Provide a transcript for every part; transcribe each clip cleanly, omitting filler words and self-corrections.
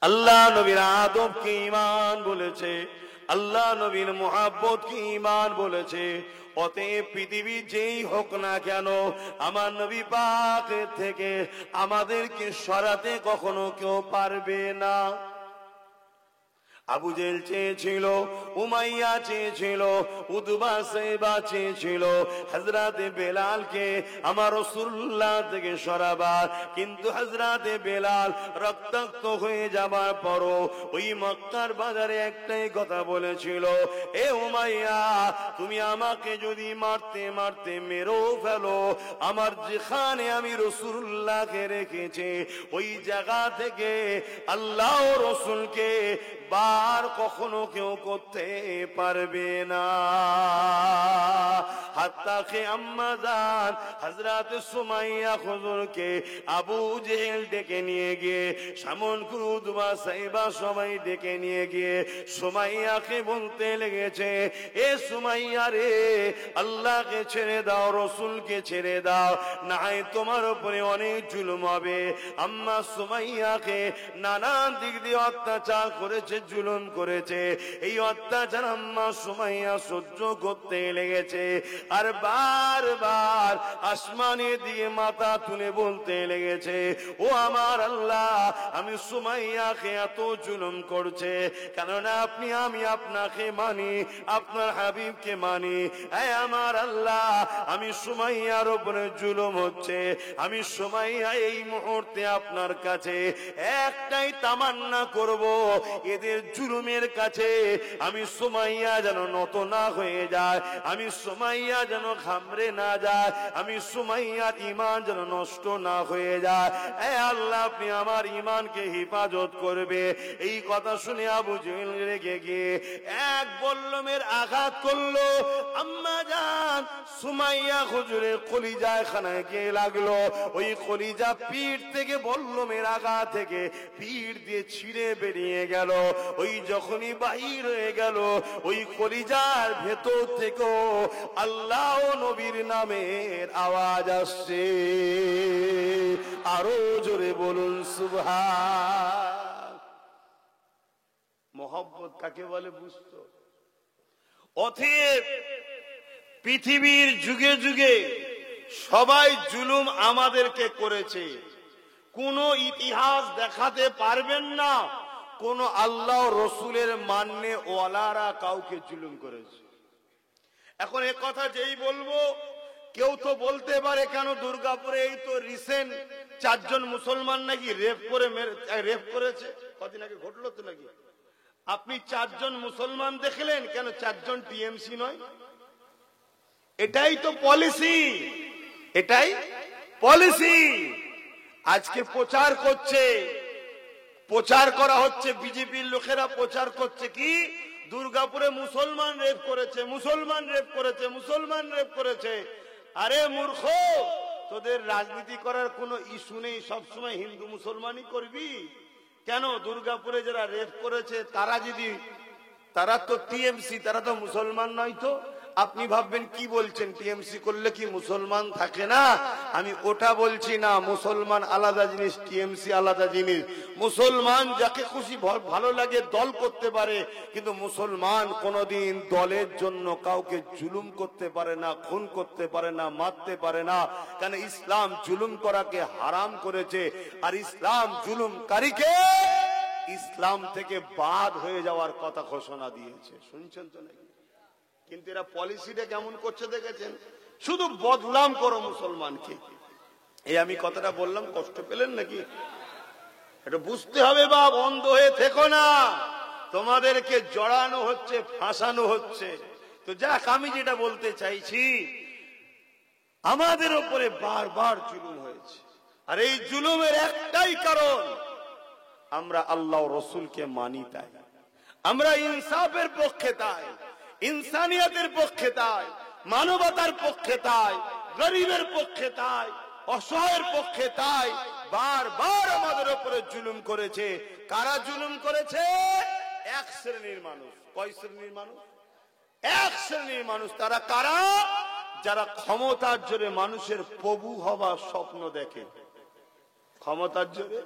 আল্লাহ নবীর আদবকে ঈমান বলেছে, আল্লাহ নবীর মুহাব্বতকে ঈমান বলেছে। অতএব পৃথিবী যেই হোক না কেন, আমার নবী পাক থেকে আমাদেরকে সরাতে কখনো কেউ পারবে না। আবু জেহেল চেয়েছিল, উমাইয়া চেয়েছিল, উতবা সাইবা চেয়েছিল হযরতে বেলালকে আমার রাসূলুল্লাহ থেকে সরাবার, কিন্তু হযরতে বেলাল রক্তাক্ত হয়ে যাবার পরও ওই মক্কার বাজারে একটাই কথা বলেছিল, এ উমাইয়া, তুমি আমাকে যদি মারতে মারতে মেরেও ফেলো, আমার যেখানে আমি রাসূলুল্লাহকে রেখেছি ওই জায়গা থেকে আল্লাহ ও রাসূলকে বার কখনো কেউ করতে পারবে না। হাত্তা কে আম্মা জান হযরত সুমাইয়া হুজুরকে আবু জেহেল ডেকে নিয়ে গিয়ে, সামন কুরুদবা সাইবা সবাই ডেকে নিয়ে গিয়ে সুমাইয়াকে বলতে লেগেছে, এ সুমাইয়া রে, আল্লাহকে ছেড়ে দাও, রাসূলকে ছেড়ে দাও, না হয় তোমার উপরে অনেক জুলুম হবে। আম্মা সুমাইয়াকে নানান দিক দিয়ে অত্যাচার করেছে, জুলুম করেছে। এই অত্যাচার আম্মা সুমাইয়া সহ্য করতে লেগেছে, আর বারবার আসমানের দিকে মাথা তুলে বলতে লেগেছে, ও আমার আল্লাহ, আমি সুমাইয়াকে এত জুলুম করছে কেননা আমি আপনাকে মানি, আপনার হাবিবকে মানি। এই আমার আল্লাহ, আমি সুমাইয়ার উপরে জুলুম হচ্ছে, আমি সুমাইয়া এই মুহূর্তে আপনার কাছে একটাই তামান্না করব, এদের জুলুমের কাছে আমি সুমাইয়া যেন নত না হয়ে যায়, আমি সুমাইয়া যেন ঘামড়ে না যায়, আমি সুমাইয়ার ঈমান যেন নষ্ট না হয়ে যায়। এ আল্লাহ, আপনি আমার ঈমানকে হেফাজত করবে। এই কথা শুনে আবু জেহেল রেগে গিয়ে এক বল্লমের আঘাত করলো। আম্মা জান সুমাইয়া হুজুরের কলিজায় খানায় গিয়ে লাগলো। ওই কলিজা পিঠ থেকে বল্লমের আঘাত থেকে পিঠ দিয়ে ছিঁড়ে বেরিয়ে গেল। ওই যখনই বাহির হয়ে গেল, ওই কলিজার ভেতর থেকেও আল্লাহ ও নবীর নামের আওয়াজ আসছে। আরো জোরে বলুন সুবহান। মোহাব্বত কাকে বলে বুঝতো? অতএব পৃথিবীর যুগে যুগে সবাই জুলুম আমাদেরকে করেছে, কোন ইতিহাস দেখাতে পারবেন না কোন আল্লাহ রসুলের মান্যে ওয়ালারা কাউকে জুলুম করেছে। এখন এ কথা যেই বলবো, কেউ তো বলতে পারে, কেন দুর্গাপুরে এই তো রিসেন্ট 4 জন মুসলমান নাকি রেপ করেছে, কদিন আগে ঘটলো তো নাকি? আপনি 4 জন মুসলমান দেখলেন, কেন 4 জন টিএমসি নয়? এটাই তো পলিসি, এটাই পলিসি। আজকে প্রচার করছে, প্রচার করা হচ্ছে, বিজেপির লোকেরা প্রচার করছে কি দুর্গাপুরে মুসলমান রেপ করেছে, মুসলমান রেপ করেছে, মুসলমান রেপ করেছে। আরে মূর্খ, তোদের রাজনীতি করার কোনো ইস্যু নেই, সবসময় হিন্দু মুসলমানই করবি কেন? দুর্গাপুরে যারা রেপ করেছে তারা তো টিএমসি, তারা তো মুসলমান নয়। তো আপনি ভাববেন কি বলছেন, টিএমসি করলে কি মুসলমান থাকে না? আমি ওটা বলছি না, মুসলমান আলাদা জিনিস, টিএমসি আলাদা জিনিস। মুসলমান যাকে খুশি ভালো লাগে দল করতে পারে, কিন্তু মুসলমান কোনদিন দলের জন্য কাউকে জুলুম করতে পারে না, খুন করতে পারে না, মারতে পারে না। কেন? ইসলাম জুলুম করাকে হারাম করেছে, আর ইসলাম জুলুমকারীকে ইসলাম থেকে বাদ হয়ে যাওয়ার কথা ঘোষণা দিয়েছে। শুনছেন তো নাকি? কিন্তু এরা পলিসিটা কেমন করছে দেখেছেন? শুধু বদনাম করো মুসলমানকে। এই আমি কথাটা বললাম, কষ্ট পেলেন নাকি? এটা বুঝতে হবে বাপ, অন্ধ হয়ে থেকো না, তোমাদেরকে জড়ানো হচ্ছে, ফাঁসানো হচ্ছে। তো যাক, আমি যেটা বলতে চাইছি, আমাদের উপরে বারবার জুলুম হয়েছে, আর এই জুলুমের একটাই কারণ, আমরা আল্লাহ রসুলকে মানি তাই, আমরা ইনসাফের পক্ষে তাই, ইনসানিয়তের পক্ষে তাই, মানবতার পক্ষে তাই, গরিবের পক্ষে তাই, অসহায়ের পক্ষে তাই। বারবার আমাদের উপরে জুলুম করেছে। কারা জুলুম করেছে? এক শ্রেণীর মানুষ। কয় শ্রেণীর মানুষ? এক শ্রেণীর মানুষ। তারা কারা? যারা ক্ষমতার জোরে মানুষের প্রভু হবার স্বপ্ন দেখে। ক্ষমতার জোরে,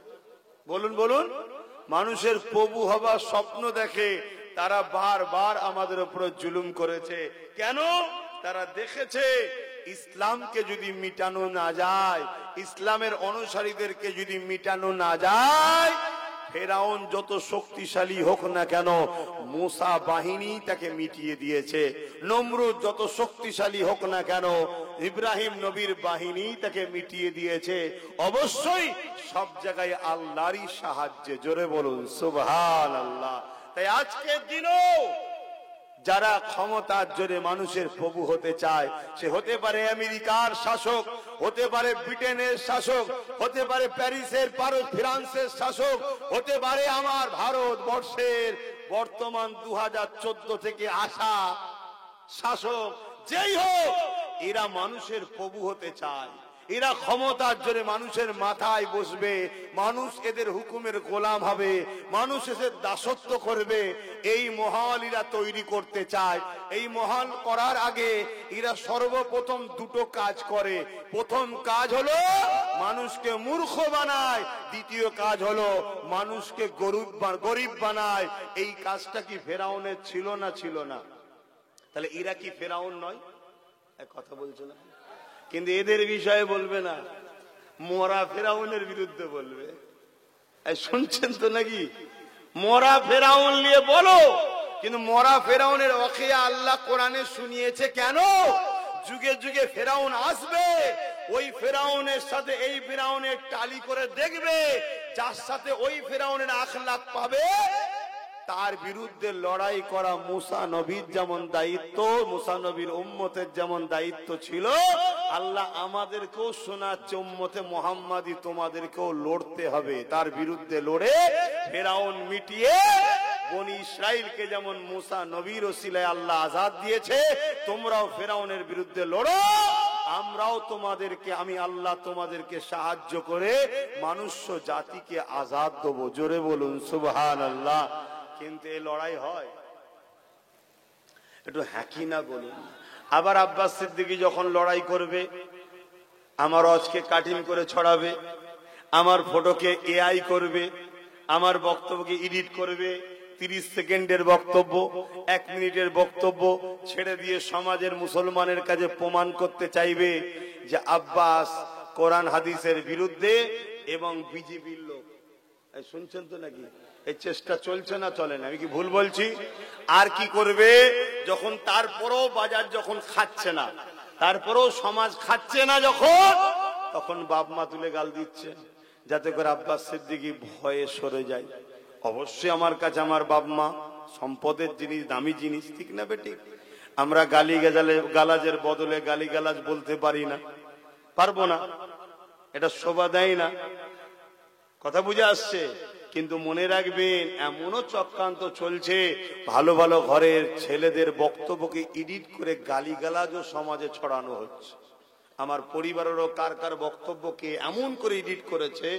বলুন বলুন, মানুষের প্রভু হবার স্বপ্ন দেখে, তারা বারবার আমাদের উপরে জুলুম করেছে। কেন? তারা দেখেছে ইসলামকে যদি মিটানো না যায়, ইসলামের অনুসারীদেরকে যদি মিটানো না যায়, ফেরাউন যত শক্তিশালী হোক না কেন মুসা বাহিনী তাকে মিটিয়ে দিয়েছে। নমরুদ যত শক্তিশালী হোক না কেন ইব্রাহিম নবীর বাহিনী তাকে মিটিয়ে দিয়েছে। অবশ্যই সব জায়গায় আল্লাহরই সাহায্যে। জোরে বলুন সুবহানাল্লাহ। তাই আজকের দিনও যারা ক্ষমতার জোরে মানুষের প্রভু হতে চায়, সে হতে পারে আমেরিকার শাসক, হতে পারে ব্রিটেনের শাসক, হতে পারে প্যারিসের ফ্রান্সের শাসক, হতে পারে আমার ভারতবর্ষের বর্তমান 2014 থেকে আসা শাসক, যেই হোক, এরা মানুষের প্রভু হতে চায়। এরা ক্ষমতার জোরে মানুষের মাথায় বসবে, মানুষ এদের হুকুমের গোলাম হবে, মানুষ এদের দাসত্ব করবে। এই মহল এরা তৈরি করতে চায়। এই মহল করার আগে এরা সর্বপ্রথম দুটো কাজ করে। প্রথম কাজ হলো মানুষকে মূর্খ বানায়, দ্বিতীয় কাজ হলো মানুষকে গরিব বানায়। এই কাজটা কি ফেরাউনের ছিল না? ছিল না। তাহলে এরা কি ফেরাউন নয়? এক কথা বলছো না, কিন্তু এদের বিষয়ে বলবে না, মরা ফেরাউনের বিরুদ্ধে বলবে। শুনছেন তো নাকি? মরা ফেরাউন নিয়ে বলো, কিন্তু মরা ফেরাউনের ওয়াকিয়া আল্লাহ কোরআনে শুনিয়েছে। কেন? যুগে যুগে ফেরাউন আসবে, ওই ফেরাউনের সাথে এই ফেরাউনের টালি করে দেখবে, যার সাথে ওই ফেরাউনের আখলাক পাবে, তার বিরুদ্ধে লড়াই করা মুসা নবীর যেমন দায়িত্ব, মুসা নবীর উম্মতের যেমন দায়িত্ব ছিল, আল্লাহ আমাদেরকেও শোনাচ্ছে, উম্মতে মুহাম্মাদি তোমাদেরকেও লড়তে হবে। তার বিরুদ্ধে লড়ে ফেরাউন মিটিয়ে বনি ইসরাইলকে যেমন মুসা নবীর ওসিলায় আল্লাহ আজাদ দিয়েছে, তোমরাও ফেরাউনের বিরুদ্ধে লড়ো। আমরাও তোমাদেরকে, আমি আল্লাহ তোমাদেরকে সাহায্য করে মানুষ্য জাতিকে আজাদ দেবো। জোরে বলুন সুবহানাল্লাহ। কিন্তু এই লড়াই হয়, একটু হ্যাকি না বলুন। আবার আব্বাস সিদ্দিকী যখন লড়াই করবে, আমার আজকে কাটিং করে ছড়াবে, আমার ফটোকে এআই করবে, আমার বক্তব্যকে এডিট করবে, 30 সেকেন্ডের বক্তব্য, 1 মিনিটের বক্তব্য ছেড়ে দিয়ে সমাজের মুসলমানের কাছে প্রমাণ করতে চাইবে যে আব্বাস কোরআন হাদিসের বিরুদ্ধে এবং বিজেপির লোক। শুনছেন তো নাকি? এই চেষ্টা চলছে না চলে না? আমি কি ভুল বলছি? আর কি করবে? যখন তারপরও বাজার যখন খাচ্ছে না, তারপরও সমাজ খাচ্ছে না যখন, তখন বাপ মা তুলে গাল দিচ্ছে, যাতে করে আব্বাস সিদ্দিকী ভয়ে সরে যায়। অবশ্যই আমার কাছে আমার বাপ মা সম্পদের জিনিস, দামি জিনিস, ঠিক না বেঠিক? আমরা গালাজের বদলে গালিগালাজ বলতে পারি না, পারবো না, এটা শোভা দেয় না। কথা বুঝে আসছে? কিন্তু মনে রাখবেন, এমনও চক্রান্ত চলছে, ভালো ভালো ঘরের ছেলেদের বক্তব্যকে এডিট করে গালিগালাজও সমাজে ছড়ানো হচ্ছে। আমার পরিবারেরও কার কার বক্তব্যকে এমন করে এডিট করেছে,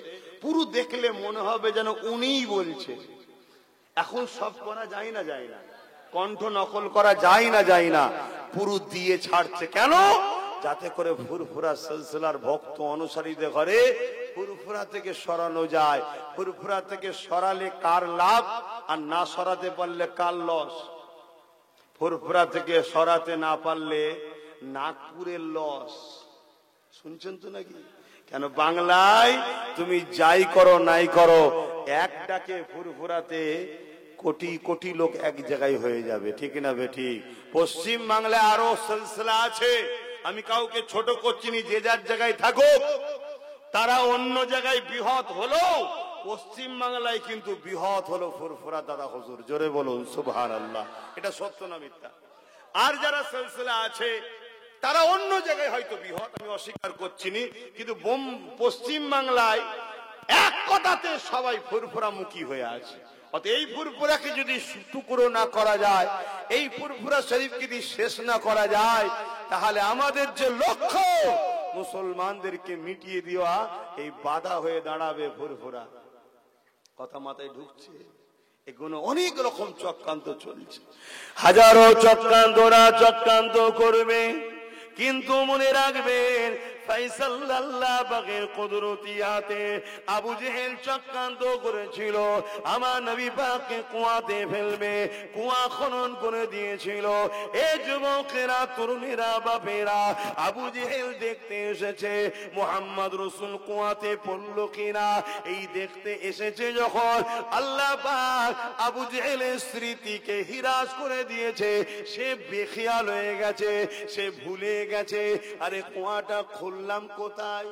পুরো দেখলে মনে হবে যেন উনিই বলছে। এখন সব করা যায় না, যায় না, কণ্ঠ নকল করা যায় না, যায় না, পুরো দিয়ে ছাড়ছে। কেন? যাতে করে ফুরফুরা সিলসিলার ভক্ত অনুসারীদের ঘরে ফুরফুরা থেকে সরানো যায়। ফুরফুরা থেকে সরালে কার লাভ, আর না সরাতে পারলে কার লস? ফুরফুরা থেকে সরাতে না পারলে নাগপুরের লস। শুনছেন তো নাকি? কেন? বাংলায় তুমি যাই করো নাই করো, একটাকে ফুরফুরাতে কোটি কোটি লোক এক জায়গায় হয়ে যাবে, ঠিক না বেঠিক? পশ্চিম বাংলায় আরো সিলসিলা আছে, আমি কাউকে ছোট করছি না, যে যার জায়গায় থাকুক, তারা অন্য জায়গায় বৃহৎ হলো, পশ্চিম বাংলায় কিন্তু বৃহৎ হলো ফুরফুরা দাদা হুজুর। জোরে বলুন সুবহানাল্লাহ। এটা সত্য না মিথ্যা? আর যারা সিলসিলা আছে তারা অন্য জায়গায় হয়তো বৃহৎ, আমি অস্বীকার করছি না, কিন্তু পশ্চিম বাংলায় এক কথাতে সবাই ফুরফুরা মুখী হয়ে আছে। এই ফুরফুরাকে যদি টুকরো না করা যায়, এই ফুরফুরা শরীফকে যদি শেষ না করা যায়, তাহলে আমাদের যে লক্ষ্য মুসলমানদেরকে মিটিয়ে দেওয়া, এই বাধা হয়ে দাঁড়াবে ফুরফুরা। কথা মাথায় ঢুকছে? এগুলো অনেক রকম চক্রান্ত চলছে, হাজারো চক্রান্তরা চক্রান্ত করবে, কিন্তু মনে রাখবেন ফয়সাল আল্লাহ পাকের কুদরতিয়াতে আবু জেহেল চক্রান্ত করেছিল আমার নবী পাককে কুয়াতে ফেলবে, কুয়া খনন করে দিয়েছিল। এই যুবকেরা, তরুণেরা, বাপেরা আবু জেহেল দেখতে এসেছে মুহাম্মদ রাসূল কুয়াতে পড়ল কিনা। এই দেখতে এসেছে যখন, আল্লাহ পাক আবু জেহেলের স্মৃতিকে হিরাস করে দিয়েছে। সে বেখেয়াল হয়ে গেছে, সে ভুলে গেছে আরে কুয়াটা খুললাম কোথায়।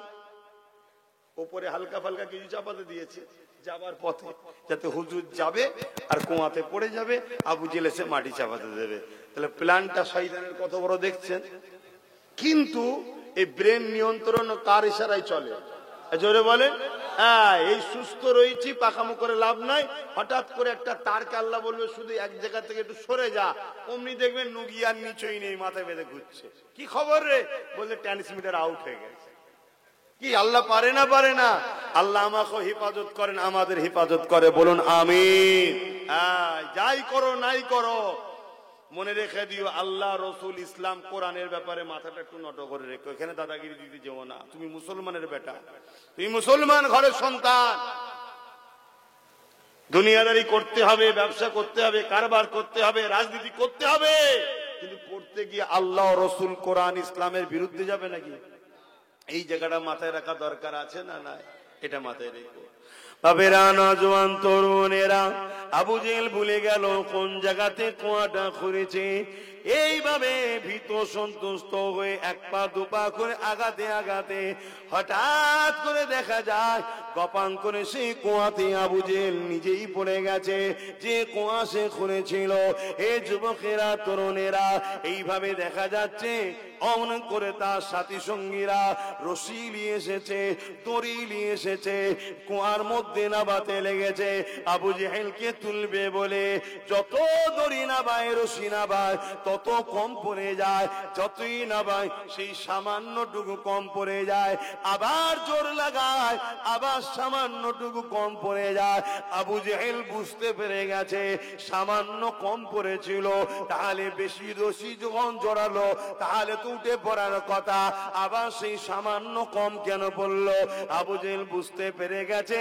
উপরে হালকা ফালকা কিছু চাপাতে দিয়েছে যাবার পথে, যাতে হুজুর যাবে আর কুয়াতে পড়ে যাবে, আবু জেহেল এসে মাটি চাপাতে দেবে। তাহলে প্ল্যানটা শয়তানের কত বড় দেখছেন। কিন্তু এই ব্রেন নিয়ন্ত্রণ কার ইশারায় চলে? জোরে বলে। হ্যাঁ, এই সুস্থ রয়েছি, পাকামো করে লাভ নাই। হঠাৎ করে একটা তারকে আল্লাহ বলবে শুধু এক জায়গা থেকে একটু সরে যা, অমনি দেখবেন নুগিয়ার নিচই নেই, মাথায় বেঁধে ঘুরছে। কি খবর রে? বললে ট্রান্সমিটার আউট হয়ে গেছে। কি আল্লাহ পারে না? পারে না? আল্লাহ আমাকে হেফাজত করেন, আমাদের হেফাজত করে, বলুন আমিন। হ্যাঁ, যাই করো নাই করো, মনে রেখে দিও আল্লাহ, রসুল, ইসলাম, কোরআনের ব্যাপারে মাথাটা একটু নত করে রেখো। এখানে দাদাগিরি দিতে যেও না। তুমি মুসলমানের বেটা, তুমি মুসলমান ঘরের সন্তান। দুনিয়াদারি করতে হবে, ব্যবসা করতে হবে, কারবার করতে হবে, রাজনীতি করতে হবে, কিন্তু করতে গিয়ে আল্লাহ, রসুল, কোরআন, ইসলামের বিরুদ্ধে যাবে নাকি? এই জায়গাটা মাথায় রাখা দরকার আছে না? নাই, এটা মাথায় রেখো। বাবেরা, নওজোয়ান, তরুণেরা, আবু জেহেল ভুলে গেল কোন জায়গাতে কুয়াটা খুঁড়েছে। এইভাবে ভীত সন্তুষ্ট হয়ে এক পা দুপা করে আগাতে আগাতে হঠাৎ করে দেখা যায় গপাং করে সেই কুয়াতে আবু জেহেল নিজেই পড়ে গেছে, যে কুয়া সে খুঁড়েছিল। এই যুবকেরা, তরুণেরা, এইভাবে দেখা যাচ্ছে অমন করে তার সাথী সঙ্গীরা রশি নিয়ে এসেছে, দড়ি নিয়ে এসেছে, কুয়ার মধ্যে নাবাতে লেগেছে। আবু জেহেলকে তুলবে বলে যত দড়ি নাবায়, রশি নাবায়, তত কম পড়ে যায়। যতই নাবায় সেই সামান্যটুকু কম পড়ে যায়। আবার জোর লাগায়, আবার সামান্যটুকু কম পড়ে যায়। আবু জেহেল বুঝতে পেরে গেছে সামান্য কম পড়েছিল, তাহলে বেশি রশি যখন জড়ালো তাহলে তো উঠে পড়ার কথা, আবার সেই সামান্য কম কেন পড়লো? আবু জেহেল বুঝতে পেরে গেছে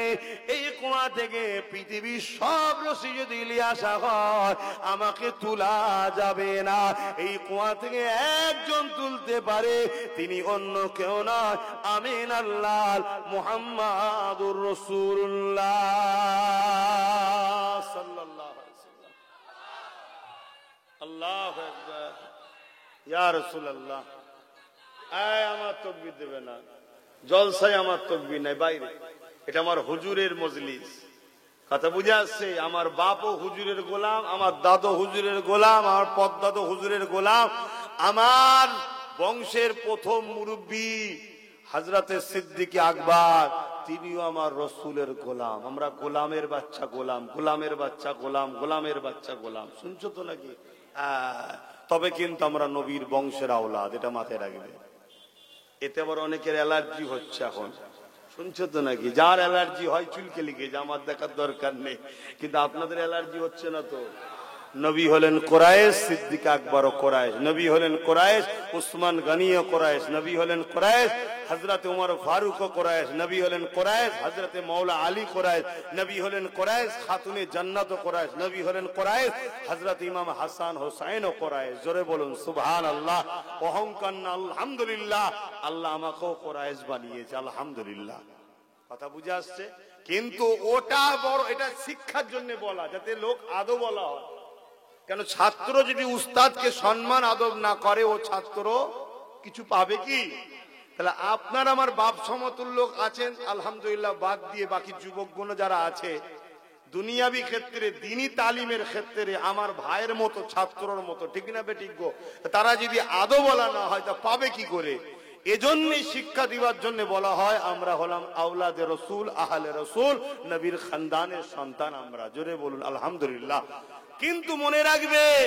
এই কুয়া থেকে পৃথিবীর সব রশি যদি নিয়ে আসা হয় আমাকে তোলা যাবে না। এই কুয়া থেকে একজন তুলতে পারে, তিনি অন্য কেউ নয়, আমিন আল্লাহ মুহাম্মাদুর রাসূলুল্লাহ সাল্লাল্লাহু আলাইহি ওয়াসাল্লাম। আল্লাহু আকবার। ইয়া রাসূলুল্লাহ, আয় আমার তাকবীর দেবে না, জলসায় আমার তাকবীর নাই, বাইরে। এটা আমার হুজুরের মজলিস, কথা বুঝে আসছে? আমার বাপও হুজুরের গোলাম, আমার দাদু হুজুরের গোলাম, আমার পদ্দাদু হুজুরের গোলাম। আমার বংশের প্রথম মুরব্বী হযরতে সিদ্দিক আকবর, তিনিও আমার রসুলের গোলাম। আমরা গোলামের বাচ্চা গোলাম, গোলামের বাচ্চা গোলাম, গোলামের বাচ্চা গোলাম। শুনছো তো নাকি? তবে কিন্তু আমরা নবীর বংশের আওলাদ, এটা মাথায় রাখবে। এতে আবার অনেকের অ্যালার্জি হচ্ছে এখন, শুনছো তো নাকি? যার অ্যালার্জি হয় চুলকে লিখে যে আমার দেখার দরকার নেই, কিন্তু আপনাদের অ্যালার্জি হচ্ছে না তো? নবী হলেন কোরাইশ, সিদ্দিক আকবরও কোরাইশ। নবী হলেন কোরাইশ, উসমান গনিও কোরাইশ। নবী হলেন কোরাইশ, হযরত উমর ফারুক কোরাইশ। নবী হলেন কোরাইশ, হযরত মাওলা আলী কোরাইশ। নবী হলেন কোরাইশ, খাতুনে জান্নাত কোরাইশ। নবী হলেন কোরাইশ, হযরত ইমাম হাসান হোসেন কোরাইশ। জোরে বলুন সুবহানাল্লাহ। অহংকার না, আলহামদুলিল্লাহ, আল্লাহ আমাকেও কোরাইশ বানিয়েছে, আলহামদুলিল্লাহ। কথা বুঝে আসছে? কিন্তু ওটা বড়, এটা শিক্ষার জন্য বলা, যাতে লোক আদব বলা হয়। কেন? ছাত্র যদি উস্তাদকে সম্মান আদব না করে, ও ছাত্র কিছু পাবে কি? তাহলে আপনার আমার বাপ সমতুল্য লোক আছেন আলহামদুলিল্লাহ, বাদ দিয়ে বাকি যুবকগুলো যারা আছে দুনিয়াবি ক্ষেত্রে, দ্বীনি তালিমের ক্ষেত্রে আমার ভাইয়ের মতো, ছাত্রর মতো, ঠিক না বেঠিক গো? তারা যদি আদব বলা না হয় তা পাবে কি করে? এজন্যই শিক্ষা দিবার জন্য বলা হয় আমরা হলাম আওলাদে রসুল, আহলে রসুল, নবীর খানদানের সন্তান আমরা। জোরে বলুন আলহামদুলিল্লাহ। কিন্তু মনে রাখবেন,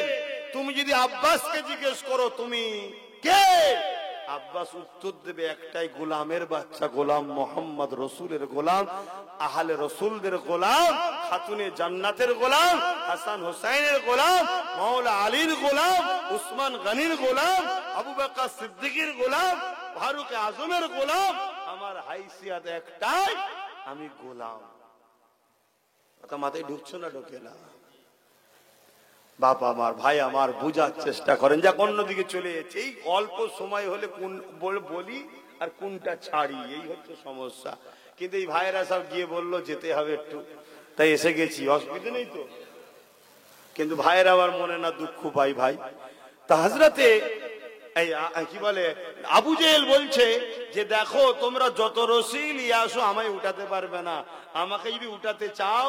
তুমি যদি আব্বাসকে জিজ্ঞেস করো তুমি কে, আব্বাস উত্তর দেবে একটাই, গোলামের বাচ্চা, গোলাম মোহাম্মদ রসুলের গোলাম, আহলে রসুলদের গোলাম, খাতুনে জান্নাতের গোলাম, হাসান হোসেনের গোলাম, মাওলা আলীর গোলাম, উসমান গনির গোলাম, আবু বকর সিদ্দিকের গোলাম। ফারুক আজমের গোলাম, আমার হাইসিয়াত একটাই, আমি গোলাম। কথা মাথায় ঢুকছো না? ঢোকে না। বাবা আমার, ভাই আমার, বুঝার চেষ্টা করেন। যাক, অন্যদিকে চলে যাচ্ছে। এই অল্প সময় হলে কোন বলি আর কোনটা ছাড়ি, এই হচ্ছে সমস্যা। কিন্তু এই ভাইয়েরা সব গিয়ে বললো যেতে হবে একটু, তাই এসে গেছি, অসুবিধা নেই তো। কিন্তু ভাইয়েরা আবার মনে না দুঃখ পাই ভাই। তা হযরতে এই কি বলে আবু জেহেল বলছে যে দেখো তোমরা যত রশি নিয়ে আসো আমায় উঠাতে পারবে না। আমাকে যদি উঠাতে চাও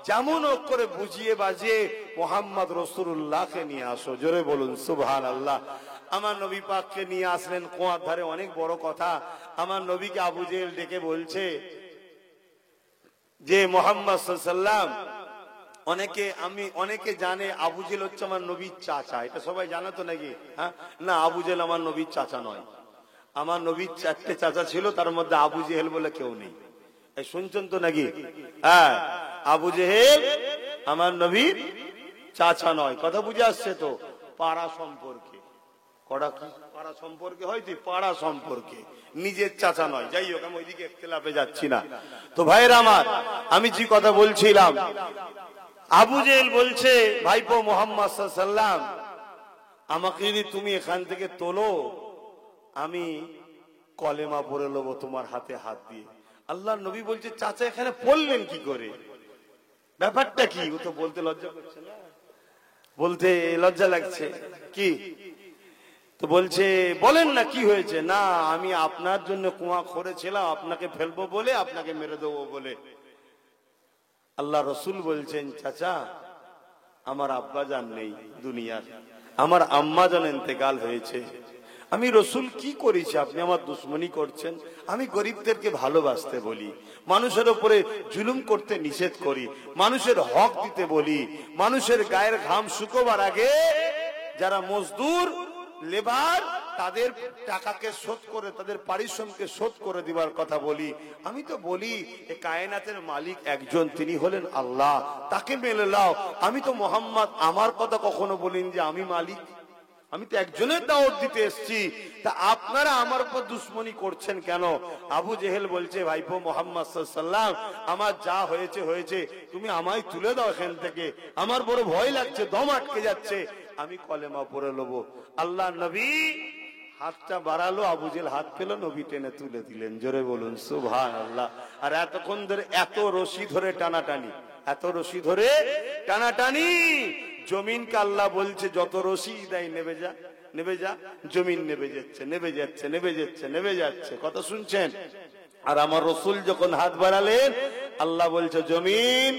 যেমন করে বুঝিয়ে বাজিয়ে মোহাম্মদ রাসূলুল্লাহকে নিয়ে আসো। জোরে বলুন সুবহানাল্লাহ। আমার নবী পাককে নিয়ে আসলেন কুয়ার ধারে। অনেক বড় কথা। আমার নবীকে আবু জেহেল ডেকে বলছে যে মোহাম্মদ সাল্লাল্লাহু আলাইহি ওয়াসাল্লাম, অনেকে জানে আবু জেহেল হচ্ছে আমার নবীর চাচা। এটা সবাই জানে তো নাকি? হ্যাঁ না, আবু জেহেল আমার নবীর চাচা নয়। আমার নবীর 4টে চাচা ছিল, তার মধ্যে আবু জেহেল বলে কেউ নেই। এই শুনছেন তো নাকি? হ্যাঁ, আবু জেহেল আমার নবীর চাচা নয়। কথা বুঝে আসছে তো? পাড়া সম্পর্কে, কড়া কি পাড়া সম্পর্কে হয়, তুই পাড়া সম্পর্কে, নিজের চাচা নয়। যাই হোক, আমি ওইদিকে ইখতিলাফে যাচ্ছি না। তো ভাইরা আমার, আমি যে কথা বলছিলাম, আবু জেহেল বলছে ভাইপো মুহাম্মদ সাল্লাল্লাহু আলাইহি ওয়াসাল্লাম, আমাকে যদি তুমি এখান থেকে তোলো, আমি কলেমা পড়ে নেবো তোমার হাতে হাত দিয়ে। আল্লাহর নবী বলছে চাচা এখানে পড়লেন কি করে, ব্যাপারটা কি? ও তো বলতে লজ্জা করছে না, বলতে লজ্জা লাগছে কি? তো বলছে বলেন না কি হয়েছে। না, আমি আপনার জন্য কুয়া করেছিলাম, আপনাকে ফেলবো বলে, আপনাকে মেরে দেবো বলে। আল্লাহ রসুল বলছেন চাচা আমার আব্বা জান নেই দুনিয়ার, আমার আম্মা জান ইন্তেকাল হয়েছে। আমি রসুল কি করেছি আপনি আমার দুশ্মনী করছেন? আমি গরিবদেরকে ভালোবাসতে বলি, মানুষের উপরে জুলুম করতে নিষেধ করি, মানুষের হক দিতে বলি, মানুষের গায়ের ঘাম শুকোবার আগে যারা মজদুর লেবার তাদের টাকাকে শোধ করে, তাদের পারিশ্রমিককে শোধ করে দিবার কথা বলি। আমি তো বলি এ কায়নাতের মালিক একজন, তিনি হলেন আল্লাহ, তাকে মেনে নাও। আমি তো মোহাম্মদ, আমার কথা কখনো বলিনি যে আমি মালিক, আমি তো একজনের দাওয়াত দিতে এসেছি। তা আপনারা আমার উপর দুশ্মনী করছেন কেন? আবু জেহেল বলছে ভাইপো মুহাম্মদ সাল্লাল্লাহু আলাইহি ওয়াসাল্লাম, আমার যা হয়েছে হয়েছে, তুমি আমায় তুলে দাও এখান থেকে, আমার বড় ভয় লাগছে, দম আটকে যাচ্ছে, আমি কলেমা পড়ে নেবো। আল্লাহ নবী হাতটা বাড়ালো, আবু জেহেল হাত পেল, নবী টেনে তুলে দিলেন। জোরে বলুন সুবহানাল্লাহ। আর এতক্ষণ ধরে এত রশি ধরে টানাটানি, এত রশি ধরে টানাটানি, জমিনকে আল্লাহ বলছে যত রশি দেয় নেবে যা, নেবে যা। জমিন নেবে যাচ্ছে, নেবে যাচ্ছে, নেবে যাচ্ছে, নেবে যাচ্ছে। কথা শুনছেন? আর আমার রসুল যখন হাত বাড়ালেন, আল্লাহ বলছে জমিন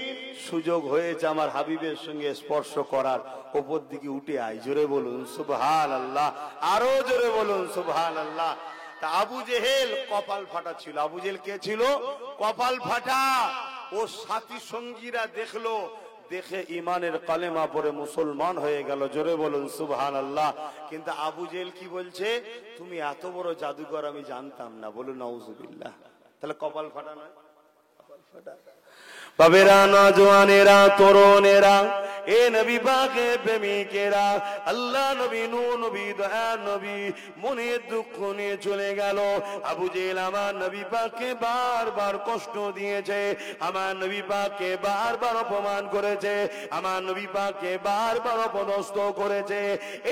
সুযোগ হয়েছে আমার হাবিবের সঙ্গে স্পর্শ করার, উপর দিকে উঠে আয়। জোরে বলুন সুবহানাল্লাহ, আরো জোরে বলুন সুবহানাল্লাহ। তা আবু জেহেল কপাল ফাটা ছিল। আবু জেহেল কে ছিল? কপাল ফাটা। ও সাথী সঙ্গীরা দেখলো, দেখে ইমানের কালেমা পড়ে মুসলমান হয়ে গেল। জোরে বলুন সুবহানাল্লাহ। কিন্তু আবু জেহেল কি বলছে? তুমি এত বড় জাদুকর আমি জানতাম না। বলুন নাউজুবিল্লাহ। তাহলে কপাল ফাটা নয়, কপাল ফাটা। বাবেরা, নওজওয়ানেরা, তরুণেরা, এ নবী পাকের প্রেমিকেরা, আল্লাহ নবী, নূর নবী, দয়া নবী মনের দুঃখ নিয়ে চলে গেল। আবু জেহেল আমার নবী পাককে বারবার কষ্ট দিয়েছে, আমার নবী পাককে বারবার অপমান করেছে, আমার নবী পাককে বারবার অপদস্থ করেছে।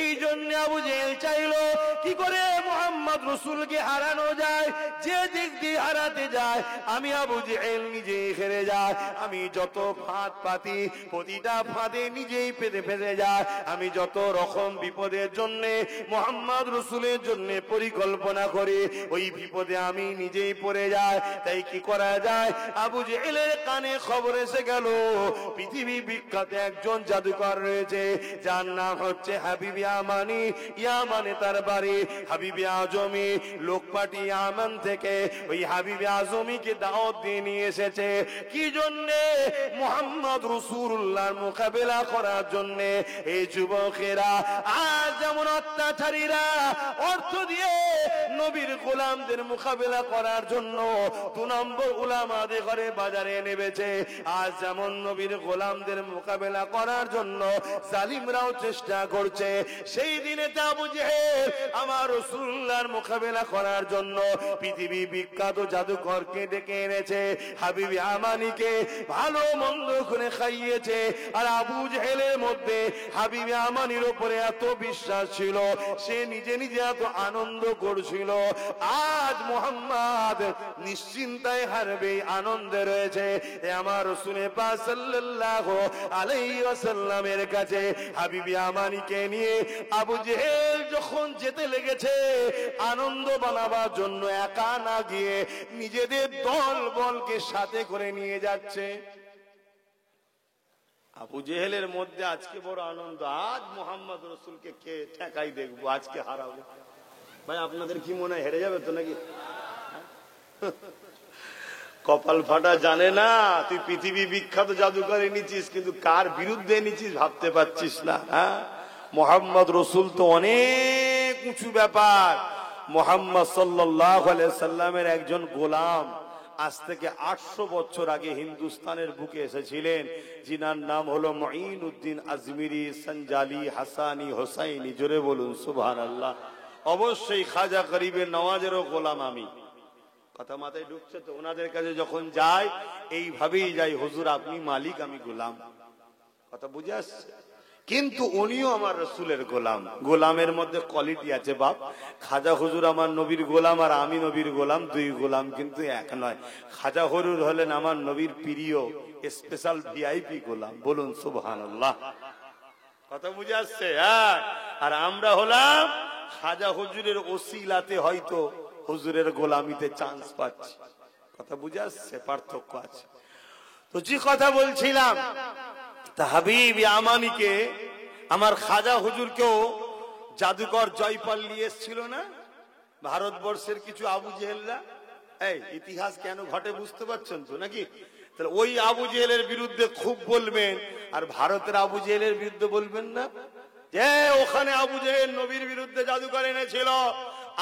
এই জন্য আবু জেহেল চাইলো কি করে মুহাম্মদ রাসূলকে হারানো যায়। যে দিক দিয়ে হারাতে যায় আমি আবু জেহেল নিজেই হেরে যায়। আমি যত ফাঁদ পাতি, প্রতিটা ফাঁদে নিজেই পেতে ফেসে যায়। আমি যত রকম বিপদের জন্য মুহাম্মদ রাসূলের জন্য পরিকল্পনা করি, ওই বিপদে আমি নিজেই পড়ে যাই। তাই কি করা যায়? আবু জেহেলের কানে খবর এসে গেল পৃথিবী বিখ্যাত একজন জাদুকর রয়েছে, যার নাম হচ্ছে হাবিব ইয়ামানি। ইয়ামানে তার বাড়ি, হাবিব আজমি লোক পাঠিয়ে ইয়ামান থেকে ওই হাবিব আজমিকে দাওয়াত দিয়ে নিয়ে এসেছে। কি জন্য? মুহাম্মদ রাসূলুল্লাহর মোকাবেলা করার জন্য। এই যুবকেরা আজ যেমন অত্যাচারীরা অর্থ দিয়ে নবীর গোলামদের মোকাবেলা করার জন্য 2 নম্বর উলামাদের ঘরে বাজারে নেমেছে। আজ যেমন নবীর গোলামদের মোকাবেলা করার জন্য জালিমরাও চেষ্টা করছে, সেই দিনে আবু জেহেল আমার রাসূলুল্লাহর মোকাবেলা করার জন্য পৃথিবী বিখ্যাত জাদুকরকে ডেকে এনেছে, হাবিবি আমানিকে ভালো মন্দ করে খাইয়েছে। আর আবু জেহেলের মধ্যে হাবিবি আমানির উপরে এত বিশ্বাস ছিল, সে নিজে নিজে এত আনন্দ করছিল। আজ মুহাম্মদ নিশ্চিন্তায় হারবে, আনন্দে রয়েছে। আমার রাসূল পাক সাল্লাল্লাহু আলাইহি ওয়াসাল্লামের কাছে হাবিবি আমানিকে নিয়ে আবু জেহেল যখন যেতে লেগেছে, আনন্দ বানাবার জন্য একা না গিয়ে নিজেদের দল বলকে সাথে করে নিয়ে যাচ্ছে। আবু জেহেলের মধ্যে আজকে বড় আনন্দ, আজ মোহাম্মদ রসুলকে কে ঠেকাই দেখবো, আজকে হারাবো। ভাই আপনাদের কি মনে হয় হেরে যাবে তো নাকি? কপাল ফাটা জানে না, তুই পৃথিবী বিখ্যাত জাদুকর এনেছিস, কিন্তু কার বিরুদ্ধে এনেছিস ভাবতে পারছিস না। হ্যাঁ, মোহাম্মদ রসুল তো অনেক উঁচু ব্যাপার। মোহাম্মদ সাল্লাল্লাহু আলাইহি সাল্লামের একজন গোলাম আজ থেকে 800 বছর আগে হিন্দুস্তানের বুকে এসেছিলেন, যিনার নাম হলো মুঈনুদ্দিন আজমিরি সঞ্জালি হাসানি হোসাইনি। জোরে বলুন সুবহানাল্লাহ। অবশ্যই খাজা গরিবের নওয়াজেরও গোলাম আমি। কথা মাথায় ঢুকছে তো? ওনাদের কাছে যখন যাই এইভাবেই যাই, হুজুর আপনি মালিক, আমি গোলাম। কথা বুঝে আসছে? কিন্তু উনিও আমার রসুলের গোলাম। গোলামের মধ্যে কোয়ালিটি আছে বাপ। খাজা হুজুর আমার নবীর গোলাম আর আমি নবীর গোলাম, 2 গোলাম কিন্তু এক নয়। খাজা হুজুর হলেন আমার নবীর প্রিয় স্পেশাল ভিআইপি গোলাম। বলুন সুবহানাল্লাহ। কথা বুঝে আসছে? হ্যাঁ। আর আমরা হলাম খাজা হুজুরের ওসিলাতে হয়তো হুজুরের গোলামিতে চান্স পাচ্ছি। কথা বুঝে আসছে? পার্থক্য আছে। তো যে কথা বলছিলাম, তা হাবিব আমানিকে আমার খাজা হুজুরকেও জাদুকর জয়পাল নিয়ে এসেছিল না ভারতবর্ষের কিছু আবু জেহেলরা। এই ইতিহাস কেন ঘটে বুঝতে পারছেন তো নাকি? তাহলে ওই আবু জেহেলের বিরুদ্ধে খুব বলবেন, আর ভারতের আবু জেহেলের বিরুদ্ধে বলবেন না। যে ওখানে আবু জেহেল নবীর বিরুদ্ধে জাদুকর এনেছিল,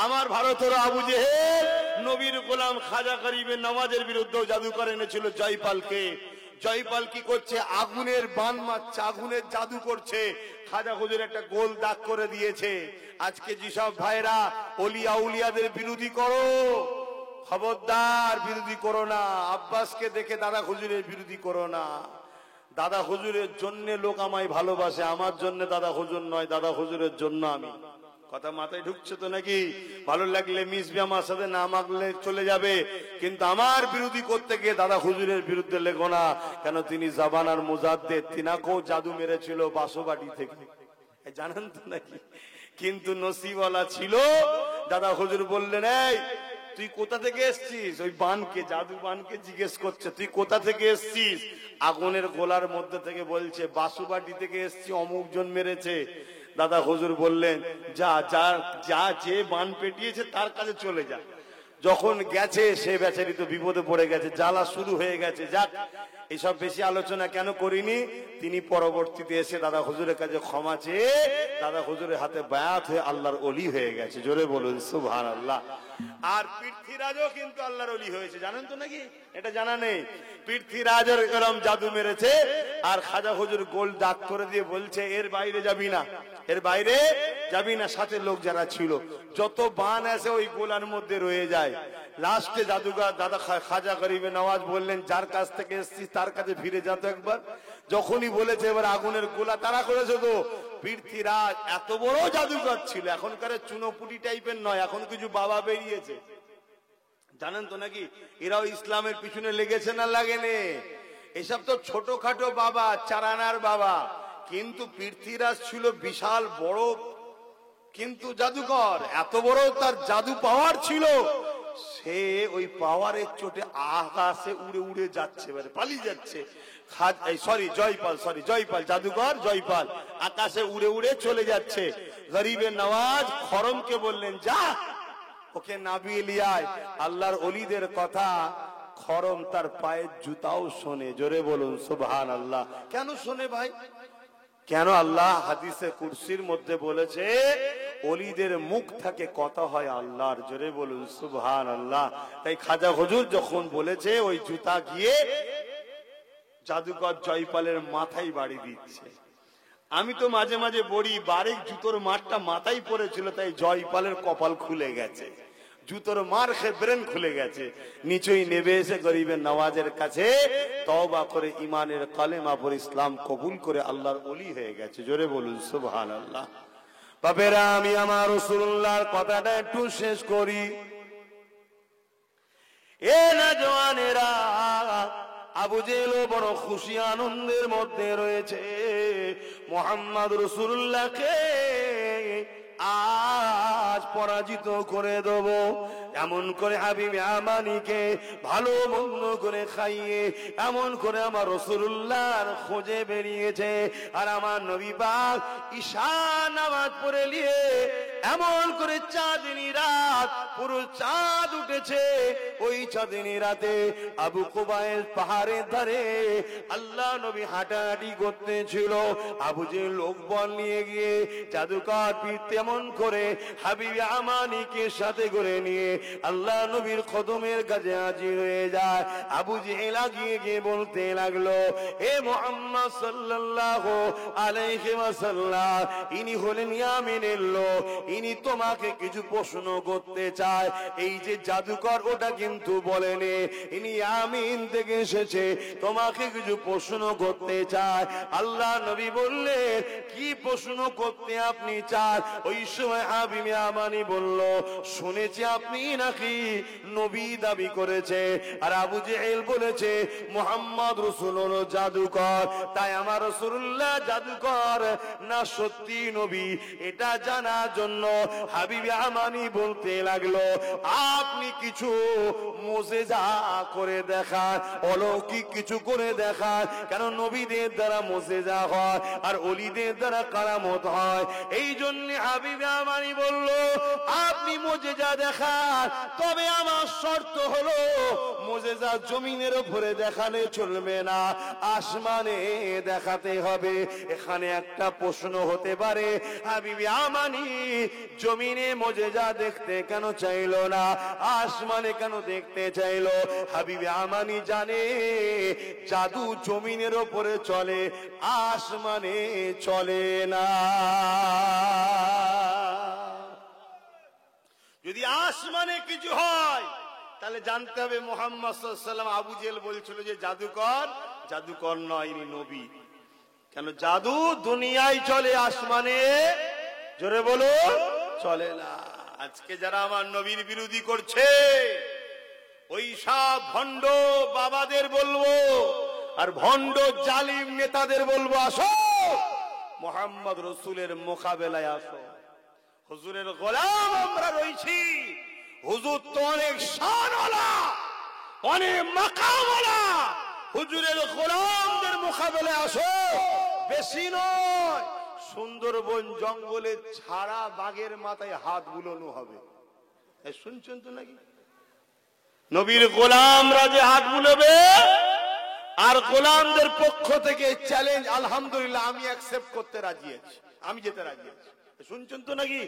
আমার ভারতের আবু জেহেল নবীর গোলাম খাজা গরিবের নওয়াজের বিরুদ্ধেও জাদুকর এনেছিল জয়পালকে। জয়পাল কি করছে? আগুনের বান মারছে, আগুনের জাদু করছে। খাজা হুজুর একটা গোল দাগ করে দিয়েছে। আজকে যেসব ভাইরা ওলিয়া উলিয়াদের বিরোধী করো, খবরদার বিরোধী করো না। আব্বাসকে দেখে দাদা হুজুরের বিরোধী করো না। দাদা হুজুরের জন্য লোক আমায় ভালোবাসে, আমার জন্য দাদা হুজুর নয়, দাদা হুজুরের জন্য আমি। কথা মাথায় ঢুকছে তো নাকি? ভালো লাগলে মিশবে আমার সাথে, না মাগলে চলে যাবে, কিন্তু আমার বিরোধী করতে গিয়ে দাদা হুজুরের বিরুদ্ধে লেখো না। কেন? তিনি জাবানার মুজাদ্দেদ, তিনাকেও জাদু মেরেছিল বাসবাটি থেকে, জানেন তো নাকি? কিন্তু নসিবওয়ালা ছিল। দাদা হুজুর বললেন, এই তুই কোথা থেকে এসছিস? ওই বানকে, জাদু বানকে জিজ্ঞেস করছে, তুই কোথা থেকে এসছিস? আগুনের গোলার মধ্যে থেকে বলছে, বাসুবাটি থেকে এসছি, অমুক জন মেরেছে। দাদা হুজুর বললেন, যা যা যা, যে বান পেটিয়েছে তার কাছে চলে যা। যখন গেছে সে বেচারি তো বিপদে পড়ে গেছে, জ্বালা শুরু হয়ে গেছে। যাক, এসব বেশি আলোচনা কেন করিনি। তিনি পরবর্তীতে এসে দাদা হুজুরের কাছে ক্ষমা চেয়ে দাদা হুজুরের হাতে বায়াত হয়ে আল্লাহর ওলি হয়ে গেছে। জোরে বলুন সুবহানাল্লাহ। আর পৃথ্বীরাজও কিন্তু আল্লাহর ওলি হয়েছে, জানেন তো নাকি? এটা জানা নেই? পৃথ্বীরাজের এরকম জাদু মেরেছে, আর খাজা হুজুর গোল দাগ করে দিয়ে বলছে, এর বাইরে যাবি না, এর বাইরে যাবি না। সাথে লোক যারা ছিল, যত বান আছে ওই গোলার মধ্যে রয়ে যায়। লাস্টে জাদুঘর দাদা খাজা গরিবে নওয়াজ বললেন, যার কাছ থেকে এসেছিস তার কাছে ফিরে যেত একবার। যখনই বলেছে এবার আগুনের গোলা তারা করেছে, তো পৃথ্বীরাজ এত বড় জাদুঘর ছিল, এখনকার চুনোপুটি টাইপের নয়, এখন কিছু বাবা বেরিয়েছে, জানেন তো নাকি? এরাও ইসলামের পিছনে লেগেছে না লাগেনি? এসব তো ছোটখাটো বাবা, চারানার বাবা, কিন্তু পৃথ্বীরাজ ছিল বিশাল বড় কিন্তু জাদুকর। এত বড় তার জাদু পাওয়ার ছিল, সে ওই পাওয়ারের চোটে আকাশে উড়ে উড়ে যাচ্ছে, পালিয়ে যাচ্ছে। জয়পাল জাদুকর জয়পাল আকাশে উড়ে উড়ে চলে যাচ্ছে। গরিবের নওয়াজ খরমকে বললেন, যা ওকে নাবিয়ে লিয়ায়। আল্লাহর ওলিদের কথা খরম তার পায়ের জুতাও শোনে। জোরে বলুন সুবহানাল্লাহ। কেন শোনে ভাই? কেন? আল্লাহ হাদিসে কুরসির মধ্যে বলেছে, ওলিদের মুখ থেকে কথা হয় আল্লাহর। জোরে বলুন সুবহানাল্লাহ। তাই খাজা হুজুর যখন বলেছে ওই জুতা গিয়ে জাদুকর জয়পালের মাথায় বাড়ি দিচ্ছে, আমি তো মাঝে মাঝে বলি বারেক জুতোর মারটা মাথায় পড়েছিল, তাই জয়পালের কপাল খুলে গেছে, জুতোর মার খেয়ে ব্রেন খুলে গেছে। নিচেই নেমে এসে গরিবের নওয়াজের কাছে তওবা করে ইমানের কালেমা পড়ে ইসলাম কবুল করে আল্লাহর ওলি হয়ে গেছে। জোরে বলুন সুবহানাল্লাহ। বাপেরা, আমি আমার রাসূলুল্লাহর কথাটা একটু শেষ করি। এ নওজওয়ানেরা, আবু জেহেল বড় খুশি আনন্দের মধ্যে রয়েছে। মুহাম্মদ রাসূলুল্লাহকে আজ পরাজিত করে দেব এমন করে হাবিব আমানিকে ভালো মন্দ করে খাইয়ে এমন করে আমার রাসূলুল্লাহর খোঁজে বেরিয়েছে। আর আমার নবী পাক ঈশা নামাজ পড়ে নিয়ে এমন করে চাঁদনি রাত, পুরো চাঁদ উঠেছে। ওই চাঁদনি রাতে আবু কুবাইস পাহাড়ের ধারে আল্লাহ নবী হাঁটাহাঁটি করতেছিল। আবু যে লোকবল নিয়ে গিয়ে জাদুকর পীর তেমন করে হাবিব আমানিকে সাথে করে নিয়ে আল্লাহ নবীর কদমের কাছে হাজির হয়ে যায়। আবু জেহেল গিয়ে গিয়ে বলতে লাগলো, হে মুহাম্মদ সাল্লাল্লাহু আলাইহি ওয়াসাল্লাম, ইনি হলেন ইয়ামিনের লোক, ইনি তোমাকে কিছু প্রশ্ন করতে চায়। এই যে জাদুকর ওটা কিন্তু বলেনি, ইনি ইয়ামিন থেকে এসেছে, তোমাকে কিছু প্রশ্ন করতে চায়। আল্লাহ নবী বললেন, কি প্রশ্ন করতে আপনি চান? ওই সময় হাবিব আমানি বলল, শুনেছি আপনি নাকি নবী দাবি করেছে, আর আবু জেহেল বলেছে মুহাম্মদ রাসূল হলো জাদুকর, তাই আমার রাসূলুল্লাহ জাদুকর না সত্যি নবী এটা জানার জন্য হাবিব আমানি বলতে লাগলো, আপনি কিছু মুজিজা করে দেখান, অলৌকিক কিছু করে দেখান। কেন নবীদের দ্বারা মুজিজা হয় আর ওলিদের দ্বারা কারামত হয়। এই জন্য হাবিব আমানি বলল, আপনি মুজিজা দেখান, তবে আমার শর্ত হলো মুজিজা জমিনের উপরে দেখালে চলবে না, আসমানে দেখাতে হবে। এখানে একটা প্রশ্ন হতে পারে, হাবিব আমানি জমিনে মুজিজা দেখতে কেন চাইলো না, আসমানে কেন দেখতে চাইলো? হাবিব আমানি জানে জাদু জমিনের উপরে চলে, আসমানে চলে না। যদি আসমানে কিছু হয় তাহলে জানতে হবে মুহাম্মদ সাল্লাল্লাহু আলাইহি ওয়াসাল্লাম। আবু জেহেল বলছিল যে জাদুকর, জাদুকর নয়, ইনি নবী। কেন জাদু দুনিয়ায় চলে, আসমানে জোরে বলো চলে না। আজকে যারা আমার নবীর বিরোধী করছে, ওই সব ভণ্ড বাবাদের বলবো আর ভণ্ড জালিম নেতাদের বলবো, আসো মুহাম্মদ রাসূলের মোকাবেলায় আসো। হুজুরের গোলাম আমরা রয়েছি, হুজুর তো অনেক শানওয়ালা, অনেক মাকামওয়ালা, হুজুরের গোলামদের মোকাবেলায় আসো। বেশি নয়, সুন্দরবন জঙ্গলে ছাড়া বাঘের মাথায় হাত বুলানো হবে। শুনছেন তো নাকি? নবীর গোলামরা যে হাত বুলাবে, আর গোলামদের পক্ষ থেকে চ্যালেঞ্জ, আলহামদুলিল্লাহ আমি অ্যাকসেপ্ট করতে রাজি আছি, আমি যেতে রাজি আছি। শুনছেন তো নাকি?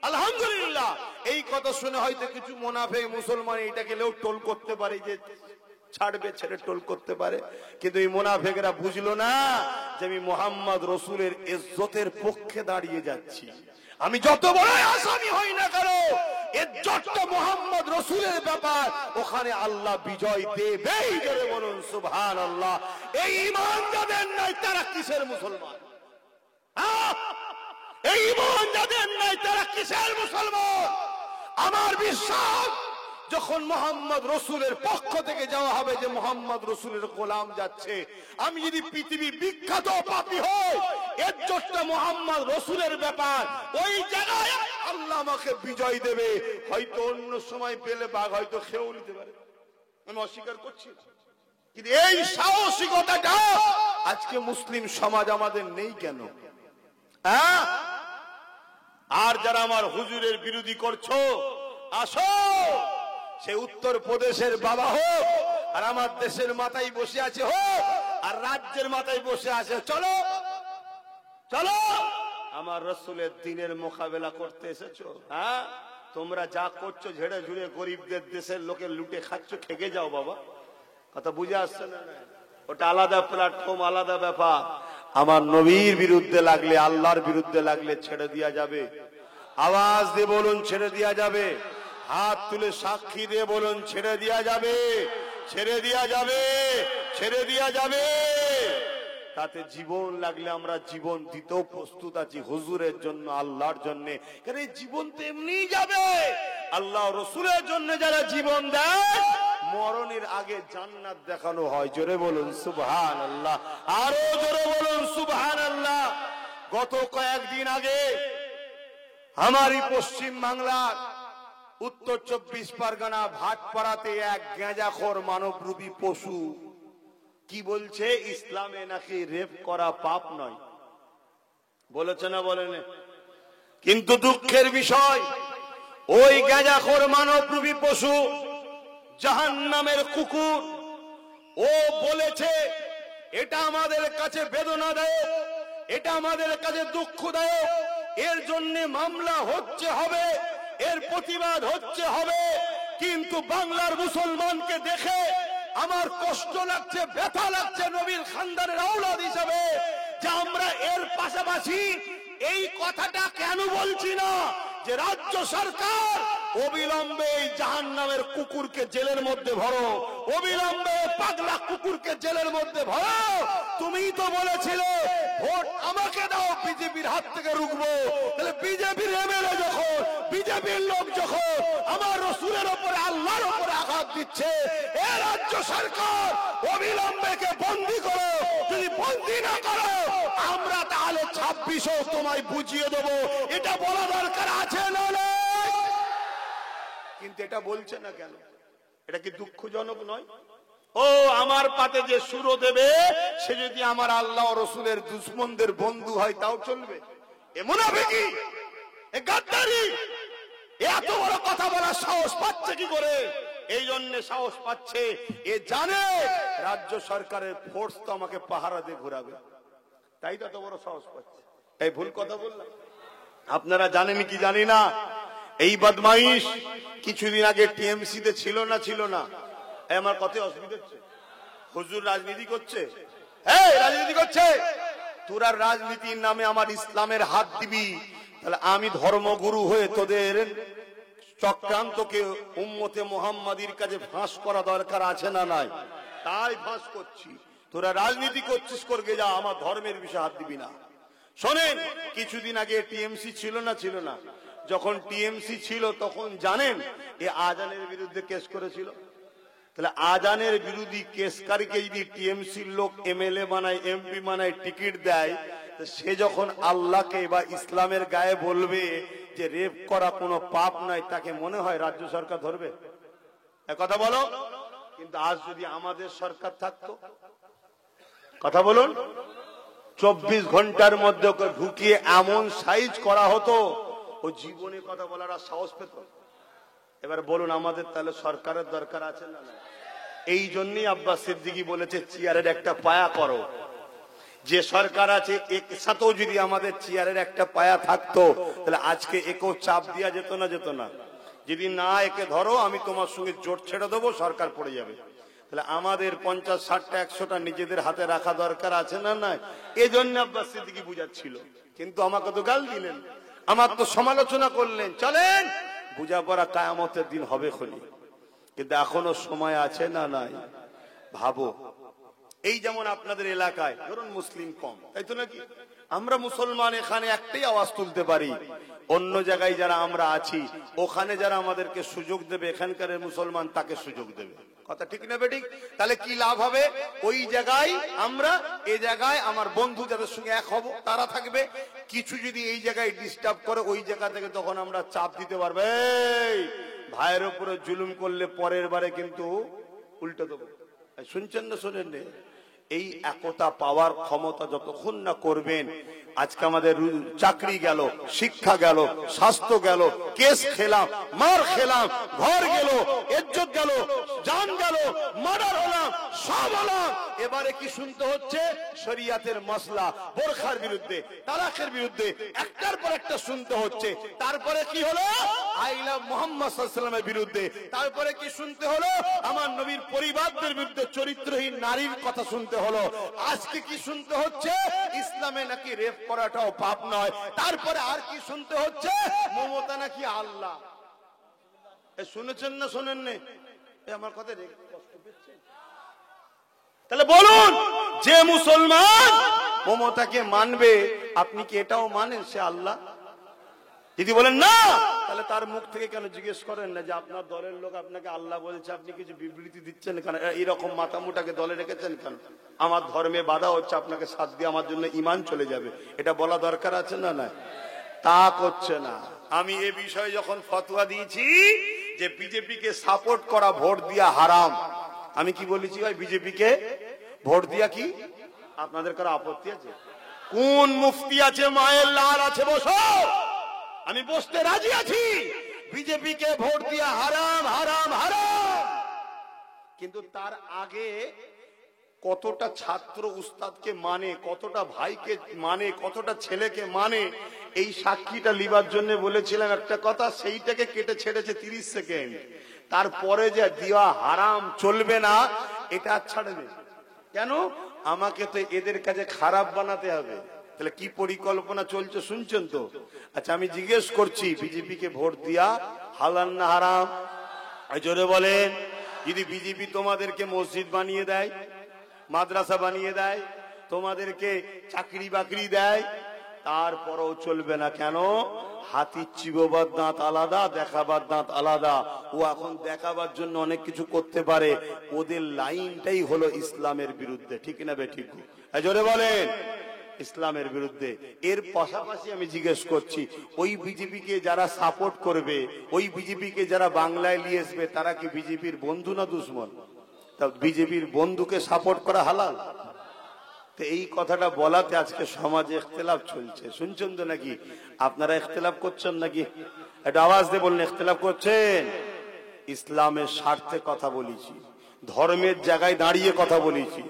আলহামদুলিল্লাহ। এই কথা শুনে হয়তো কিছু মুনাফিক মুসলমান এটাকে লেও টোল করতে পারে, যে ছাড়বে ছেড়ে টোল করতে পারে, কিন্তু এই মুনাফিকরা বুঝলো না যে আমি মুহাম্মদ রাসূলের ইজ্জতের পক্ষে দাঁড়িয়ে যাচ্ছি। আমি যত বড় আসামি হই না কেন, ইজ্জতটা মুহাম্মদ রাসূলের ব্যাপার, ওখানে আল্লাহ বিজয় দেবেই। জোরে বলুন সুবহানাল্লাহ। এই ঈমান যাদের নাই তারা কিসের মুসলমান? এই ঈমান যাদের নাই তারা কিসের মুসলমান? আমার বিশ্বাস, যখন মুহাম্মদ রাসূলের পক্ষ থেকে যাওয়া হবে যে মুহাম্মদ রাসূলের গোলাম যাচ্ছে, আমি যদি পৃথিবী বিখ্যাত পাপী হই, ইজ্জতটা মুহাম্মদ রাসূলের ব্যাপার, ওই জায়গায় আল্লাহ আমাকে বিজয় দেবে। হয়তো অন্য সময় পেলে বাঘ হয়তো খেয়েও নিতে পারে, আমি অস্বীকার করছি, কিন্তু এই সাহসিকতাটা আজকে মুসলিম সমাজ আমাদের নেই কেন? আর যারা আমার হুজুরের বিরোধী করছো, আসো, সে উত্তর প্রদেশের বাবা হোক, আর আমার দেশের মাথায় বসে আছে হোক, আর রাজ্যের মাথায় বসে আছে, চলো চলো আমার রসুলের দিনের মোকাবেলা করতে এসেছো? হ্যাঁ, তোমরা যা করছো ঝেড়ে ঝুড়ে গরিবদের দেশের লোকে লুটে খাচ্ছ, খেগে যাও বাবা। কথা বুঝে আসছে না? ওটা আলাদা প্ল্যাটফর্ম, আলাদা ব্যাপার। আমার নবীর বিরুদ্ধে লাগলে, আল্লাহর বিরুদ্ধে লাগলে ছেড়ে দেওয়া যাবে? আওয়াজ দিয়ে বলুন ছেড়ে দেওয়া যাবে? হাত তুলে সাক্ষী দিয়ে বলুন ছেড়ে দেওয়া যাবে? ছেড়ে দেওয়া যাবে? ছেড়ে দেওয়া যাবে? তাতে জীবন লাগলে আমরা জীবন দিতেও প্রস্তুত আছি, হুজুরের জন্য, আল্লাহর জন্য। কারণ এই জীবন তো এমনিই যাবে। আল্লাহ রসুলের জন্য যারা জীবন দেয়, মরণের আগে জান্নাত দেখানো হয়। জোরে বলুন সুবহানাল্লাহ, আরো জোরে বলুন সুবহানাল্লাহ। গত কয়েকদিন আগে আমারই পশ্চিম বাংলার উত্তর 24 পরগনা ভাটপাড়াতে এক গেঁজাখোর মানবরূপী পশু কি বলছে, ইসলামে নাকি রেপ করা পাপ নয়। বলেছে না বলেন? কিন্তু দুঃখের বিষয়, ওই গেঁজাখোর মানবরূপী পশু, জাহান্নামের কুকুর, ও বলেছে এটা আমাদের কাছে বেদনাদায়ক, এটা আমাদের কাছে দুঃখদায়ক, এর জন্য মামলা হচ্ছে হবে, এর প্রতিবাদ হচ্ছে হবে। কিন্তু বাংলার মুসলমানকে দেখে আমার কষ্ট লাগছে, ব্যথা লাগছে নবীর খানদানের আওলাদ হিসাবে, যে আমরা এর পাশাপাশি এই কথাটা কেন বলছি না যে রাজ্য সরকার অবিলম্বে এই জাহান্নামের কুকুরকে জেলের মধ্যে ভরো, অবিলম্বে পাগলা কুকুরকে জেলের মধ্যে ভরো। তুমিই তো বলেছিলে ভোট আমাকে দাও, বিজেপির হাত থেকে রুখবো। তাহলে বিজেপির এমএলএ যখন, বিজেপির লোক যখন আমার রসুলের উপরে, আল্লাহর উপরে আঘাত দিচ্ছে, এ রাজ্য সরকার অবিলম্বে কে বন্দী করো। যদি বন্দী না করো, আমরা তাহলে 26ও তোমায় বুঝিয়ে দেবো। এটা বলা দরকার আছে না? কিন্তু এটা বলছে না কেন? এটা কি দুঃখজনক নয়? ও আমার পাতে যে সুরো দেবে, সে যদি আমার আল্লাহ ও রসুলের দুশমনদের বন্ধু হয় তাও চলবে? এ মুনাফিকি, এ গাদ্দারি, এত বড় কথা বলার সাহস পাচ্ছে কি করে? এই জন্য সাহস পাচ্ছে, এ জানে রাজ্য সরকারের ফোর্স তো আমাকে পাহারা দিয়ে ঘুরাবে, তাই তো এত বড় সাহস পাচ্ছে। এই ভুল কথা বললাম? আপনারা জানেন কি জানি না, এই বদমাইশ কিছুদিন আগে টিএমসি তে ছিল না? ছিল না? আমার কথায় অসুবিধা হচ্ছে? হুজুর রাজনীতি করছে, রাজনীতি করছে। তোরা রাজনীতির নামে আমার ইসলামের হাত দিবি, তাহলে আমি ধর্মগুরু হয়ে তোদের চক্রান্তকে উম্মতে মুহাম্মাদির কাছে ফাঁস করা দরকার আছে না নাই? তাই ফাঁস করছি। তোরা রাজনীতি করছিস, করবে যা, আমার ধর্মের বিষয়ে হাত দিবি না। শোনেন, কিছুদিন আগে টিএমসি ছিল না? ছিল না? যখন টিএমসি ছিল তখন জানেন এ আজানের বিরুদ্ধে কেস করেছিল। তাহলে আজানের বিরোধী কেসকারীকে যদি টিএমসির লোক এমএলএ বানায়, এমপি বানায়, টিকিট দেয়, সে যখন আল্লাহকে বা ইসলামের গায়ে বলবে যে রেপ করা কোনো পাপ নয়, তাকে মনে হয় রাজ্য সরকার ধরবে? কথা বলো। কিন্তু আজ যদি আমাদের সরকার থাকতো, কথা বলুন, 24 ঘন্টার মধ্যে ওকে ঢুকিয়ে এমন সাইজ করা হতো, ও জীবনে কথা বলার আর সাহস পেত? এবার বলুন, আমাদের তাহলে সরকারের দরকার আছে না? এই জন্যই আব্বাস সিদ্দিকী বলেছে চেয়ারের একটা পায়া করো। যে সরকার আছে এর সাথেও যদি আমাদের চেয়ারের একটা পায়া থাকতো, তাহলে আজকে একেও চাপ দেওয়া যেত না? যেত না? যদি না একে ধরো, আমি তোমার সঙ্গে জোট ছেড়ে দেবো, সরকার পড়ে যাবে। তাহলে আমাদের 50, 60টা, 100টা নিজেদের হাতে রাখা দরকার আছে না? নাই? এই জন্য আব্বাস সিদ্দিকী বুঝাচ্ছিল। কিন্তু আমাকে তো গাল দিলেন, আমার তো সমালোচনা করলেন। চলেন, বুঝাপড়া কিয়ামতের দিন হবে খনি। কিন্তু এখনো সময় আছে না নাই? ভাবো, এই যেমন আপনাদের এলাকায় ধরুন মুসলিম কম, তাই তো নাকি? আমরা মুসলমান এখানে একটাই আওয়াজ তুলতে পারি, অন্য জায়গায় যারা আমরা আছি ওখানে যারা আমাদেরকে সুযোগ দেবে, এখানকার মুসলমান তাকে সুযোগ দেবে। কথা ঠিক না বেঠিক? তাহলে কি লাভ হবে? ওই জায়গায় আমরা, এই জায়গায় আমার বন্ধু যাদের সঙ্গে এক হব তারা থাকবে। কিছু যদি এই জায়গায় ডিস্টার্ব করে, ওই জায়গা থেকে তখন আমরা চাপ দিতে পারবো, এই ভাইয়ের উপরে জুলুম করলে পরের বারে কিন্তু উল্টে দেবো। শুনছেন না? শোনেন? এই একতা পাওয়ার ক্ষমতা যতক্ষণ না করবেন, আজকে আমাদের চাকরি গেল, শিক্ষা গেল, স্বাস্থ্য গেল, কেস খেলাম, মার খেলাম, ঘর গেল, ইজ্জত গেল, জান গেল, মার্ডার হলাম, সব হলাম। এবারে কি শুনতে হচ্ছে? শরিয়াতের মাসলা, বোরখার বিরুদ্ধে, তালাকের বিরুদ্ধে, একটার পর একটা শুনতে হচ্ছে। তারপরে কি হলো? আইলা মুহাম্মদ সাল্লাল্লাহু আলাইহি ওয়াসাল্লামের বিরুদ্ধে। তারপরে কি শুনতে হলো? আমার নবীর পরিবারদের বিরুদ্ধে, চরিত্রহীন নারীর কথা শুনতে হলো। আজকে কি শুনতে হচ্ছে? ইসলামে নাকি রেপ করাটাও পাপ নয়। তারপরে আর কি শুনতে হচ্ছে? মমতা নাকি আল্লাহ। শুনেছেন না শোনেন না? আমার কথা কষ্ট পেয়েছেন? তাহলে বলুন, যে মুসলমান মমতাকে মানবে, আপনি কি এটাও মানেন সে আল্লাহ? যদি বলেন না, তাহলে তার মুখ থেকে কেন জিজ্ঞেস করেন না যে আপনার দলের লোক আপনাকে আল্লাহ বলছে, আপনি কিছু বিবৃতি দিচ্ছেন কেন? এইরকম মাথামুটাকে দলে রেখেছেন কেন? আমার ধর্মে বাধা হচ্ছে, আপনাকে সাথ দিয়ে আমার জন্য ঈমান চলে যাবে, এটা বলা দরকার আছে না? না, তা করছে না। আমি এ বিষয়ে যখন ফতোয়া দিয়েছি যে বিজেপিকে সাপোর্ট করা ভোট দিয়া হারাম, আমি কি বলেছি ভাই? বিজেপিকে ভোট দিয়া কি আপনাদের কারো আপত্তি আছে? কোন মুফতি আছে, মায়ের লাল আছে, বসো, আমি বসতে রাজি আছি। বিজেপিকে ভোট দিয়া হারাম, হারাম, হারাম। কিন্তু তার আগে কতটা ছাত্র উস্তাদকে মানে, কতটা ভাইকে মানে, কতটা ছেলেকে মানে, এই সাক্ষীটা লিবার জন্য বলেছিলাম একটা কথা, সেইটাকে কেটে ছেড়েছে 30 সেকেন্ড। তারপরে যে দেওয়া হারাম চলবে না, এটা ছাড়বে কেন? আমাকে তো এদের কাছে খারাপ বানাতে হবে। তাহলে কি পরিকল্পনা চলছে শুনছেন তো? আচ্ছা, আমি জিজ্ঞেস করছি, বিজেপিকে ভোট দিয়া হালাল না হারাম? জোরে বলেন। যদি বিজেপি তোমাদেরকে মসজিদ বানিয়ে দেয়, মাদ্রাসা বানিয়ে দেয়, তোমাদেরকে চাকরি বাকরি দেয়, তারপরও চলবে না কেন? হাতির চিবোবার দাঁত আলাদা, দেখাবার দাঁত আলাদা। ও এখন দেখাবার জন্য অনেক কিছু করতে পারে, ওদের লাইনটাই হলো ইসলামের বিরুদ্ধে। ঠিক না বে ঠিক? জোরে বলেন, ইসলামের বিরুদ্ধে। এর পাশাপাশি আমি জিজ্ঞেস করছি, ওই বিজেপিকে যারা সাপোর্ট করবে, ওই বিজেপিকে যারা বাংলায় নিয়ে আসবে, তারা কি বিজেপির বন্ধু না দুশ্মন? তা বিজেপির বন্ধুকে সাপোর্ট করা হালাল? তো এই কথাটা বলাতে আজকে সমাজে ইখতিলাফ চলছে, শুনছেন তো নাকি? আপনারা ইখতিলাফ করছেন নাকি? একটা আওয়াজ দিয়ে বললেন, ইখতিলাফ করছেন? ইসলামের স্বার্থে কথা বলেছি, ধর্মের জায়গায় দাঁড়িয়ে কথা বলেছি,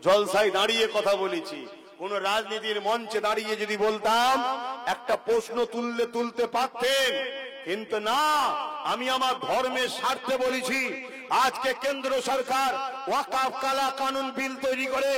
জলসায় দাঁড়িয়ে কথা বলেছি। কোন রাজনীতির মঞ্চে দাঁড়িয়ে যদি বলতাম, একটা প্রশ্ন তুলতে পারতেন, কিন্তু না, আমি আমার ধর্মের স্বার্থে বলেছি। আজকে কেন্দ্র সরকার ওয়াকফ কালা কানুন বিল তৈরি করে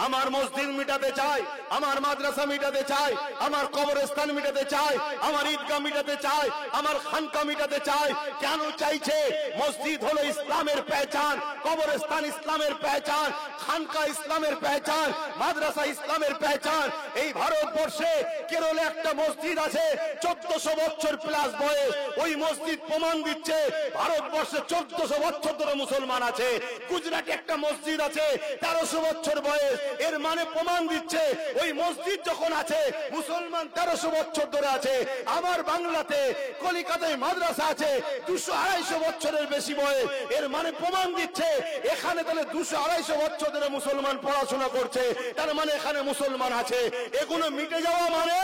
আমার মসজিদ মিটাতে চায়, আমার মাদ্রাসা মিটাতে চায়, আমার কবরস্থান মিটাতে চায়, আমার ঈদগাহ মিটাতে চায়, আমার খানকা মিটাতে চায়। কেন চাইছে? মসজিদ হলো ইসলামের পেহচান, কবরস্থান ইসলামের পেহচান, খানকা ইসলামের পেহচান, মাদ্রাসা ইসলামের পেহচান। এই ভারতবর্ষে কেরলে একটা মসজিদ আছে 1400 বছর প্লাস বয়স। ওই মসজিদ প্রমাণ দিচ্ছে ভারতবর্ষে 1400 বছর ধরে মুসলমান আছে। গুজরাটে একটা মসজিদ আছে 1300 বছর বয়স। এর মানে প্রমাণ দিচ্ছে ওই মসজিদ যখন আছে, মুসলমান 1300 বছর ধরে আছে। আমার বাংলাতে কলিকাতায় মাদ্রাসা আছে 200-250 বছরের বেশি বয়স। এর মানে প্রমাণ দিচ্ছে এখানে তাহলে 200-250 বছর ধরে মুসলমান পড়াশোনা করছে, তার মানে এখানে মুসলমান আছে। এগুলো মিটে যাওয়া মানে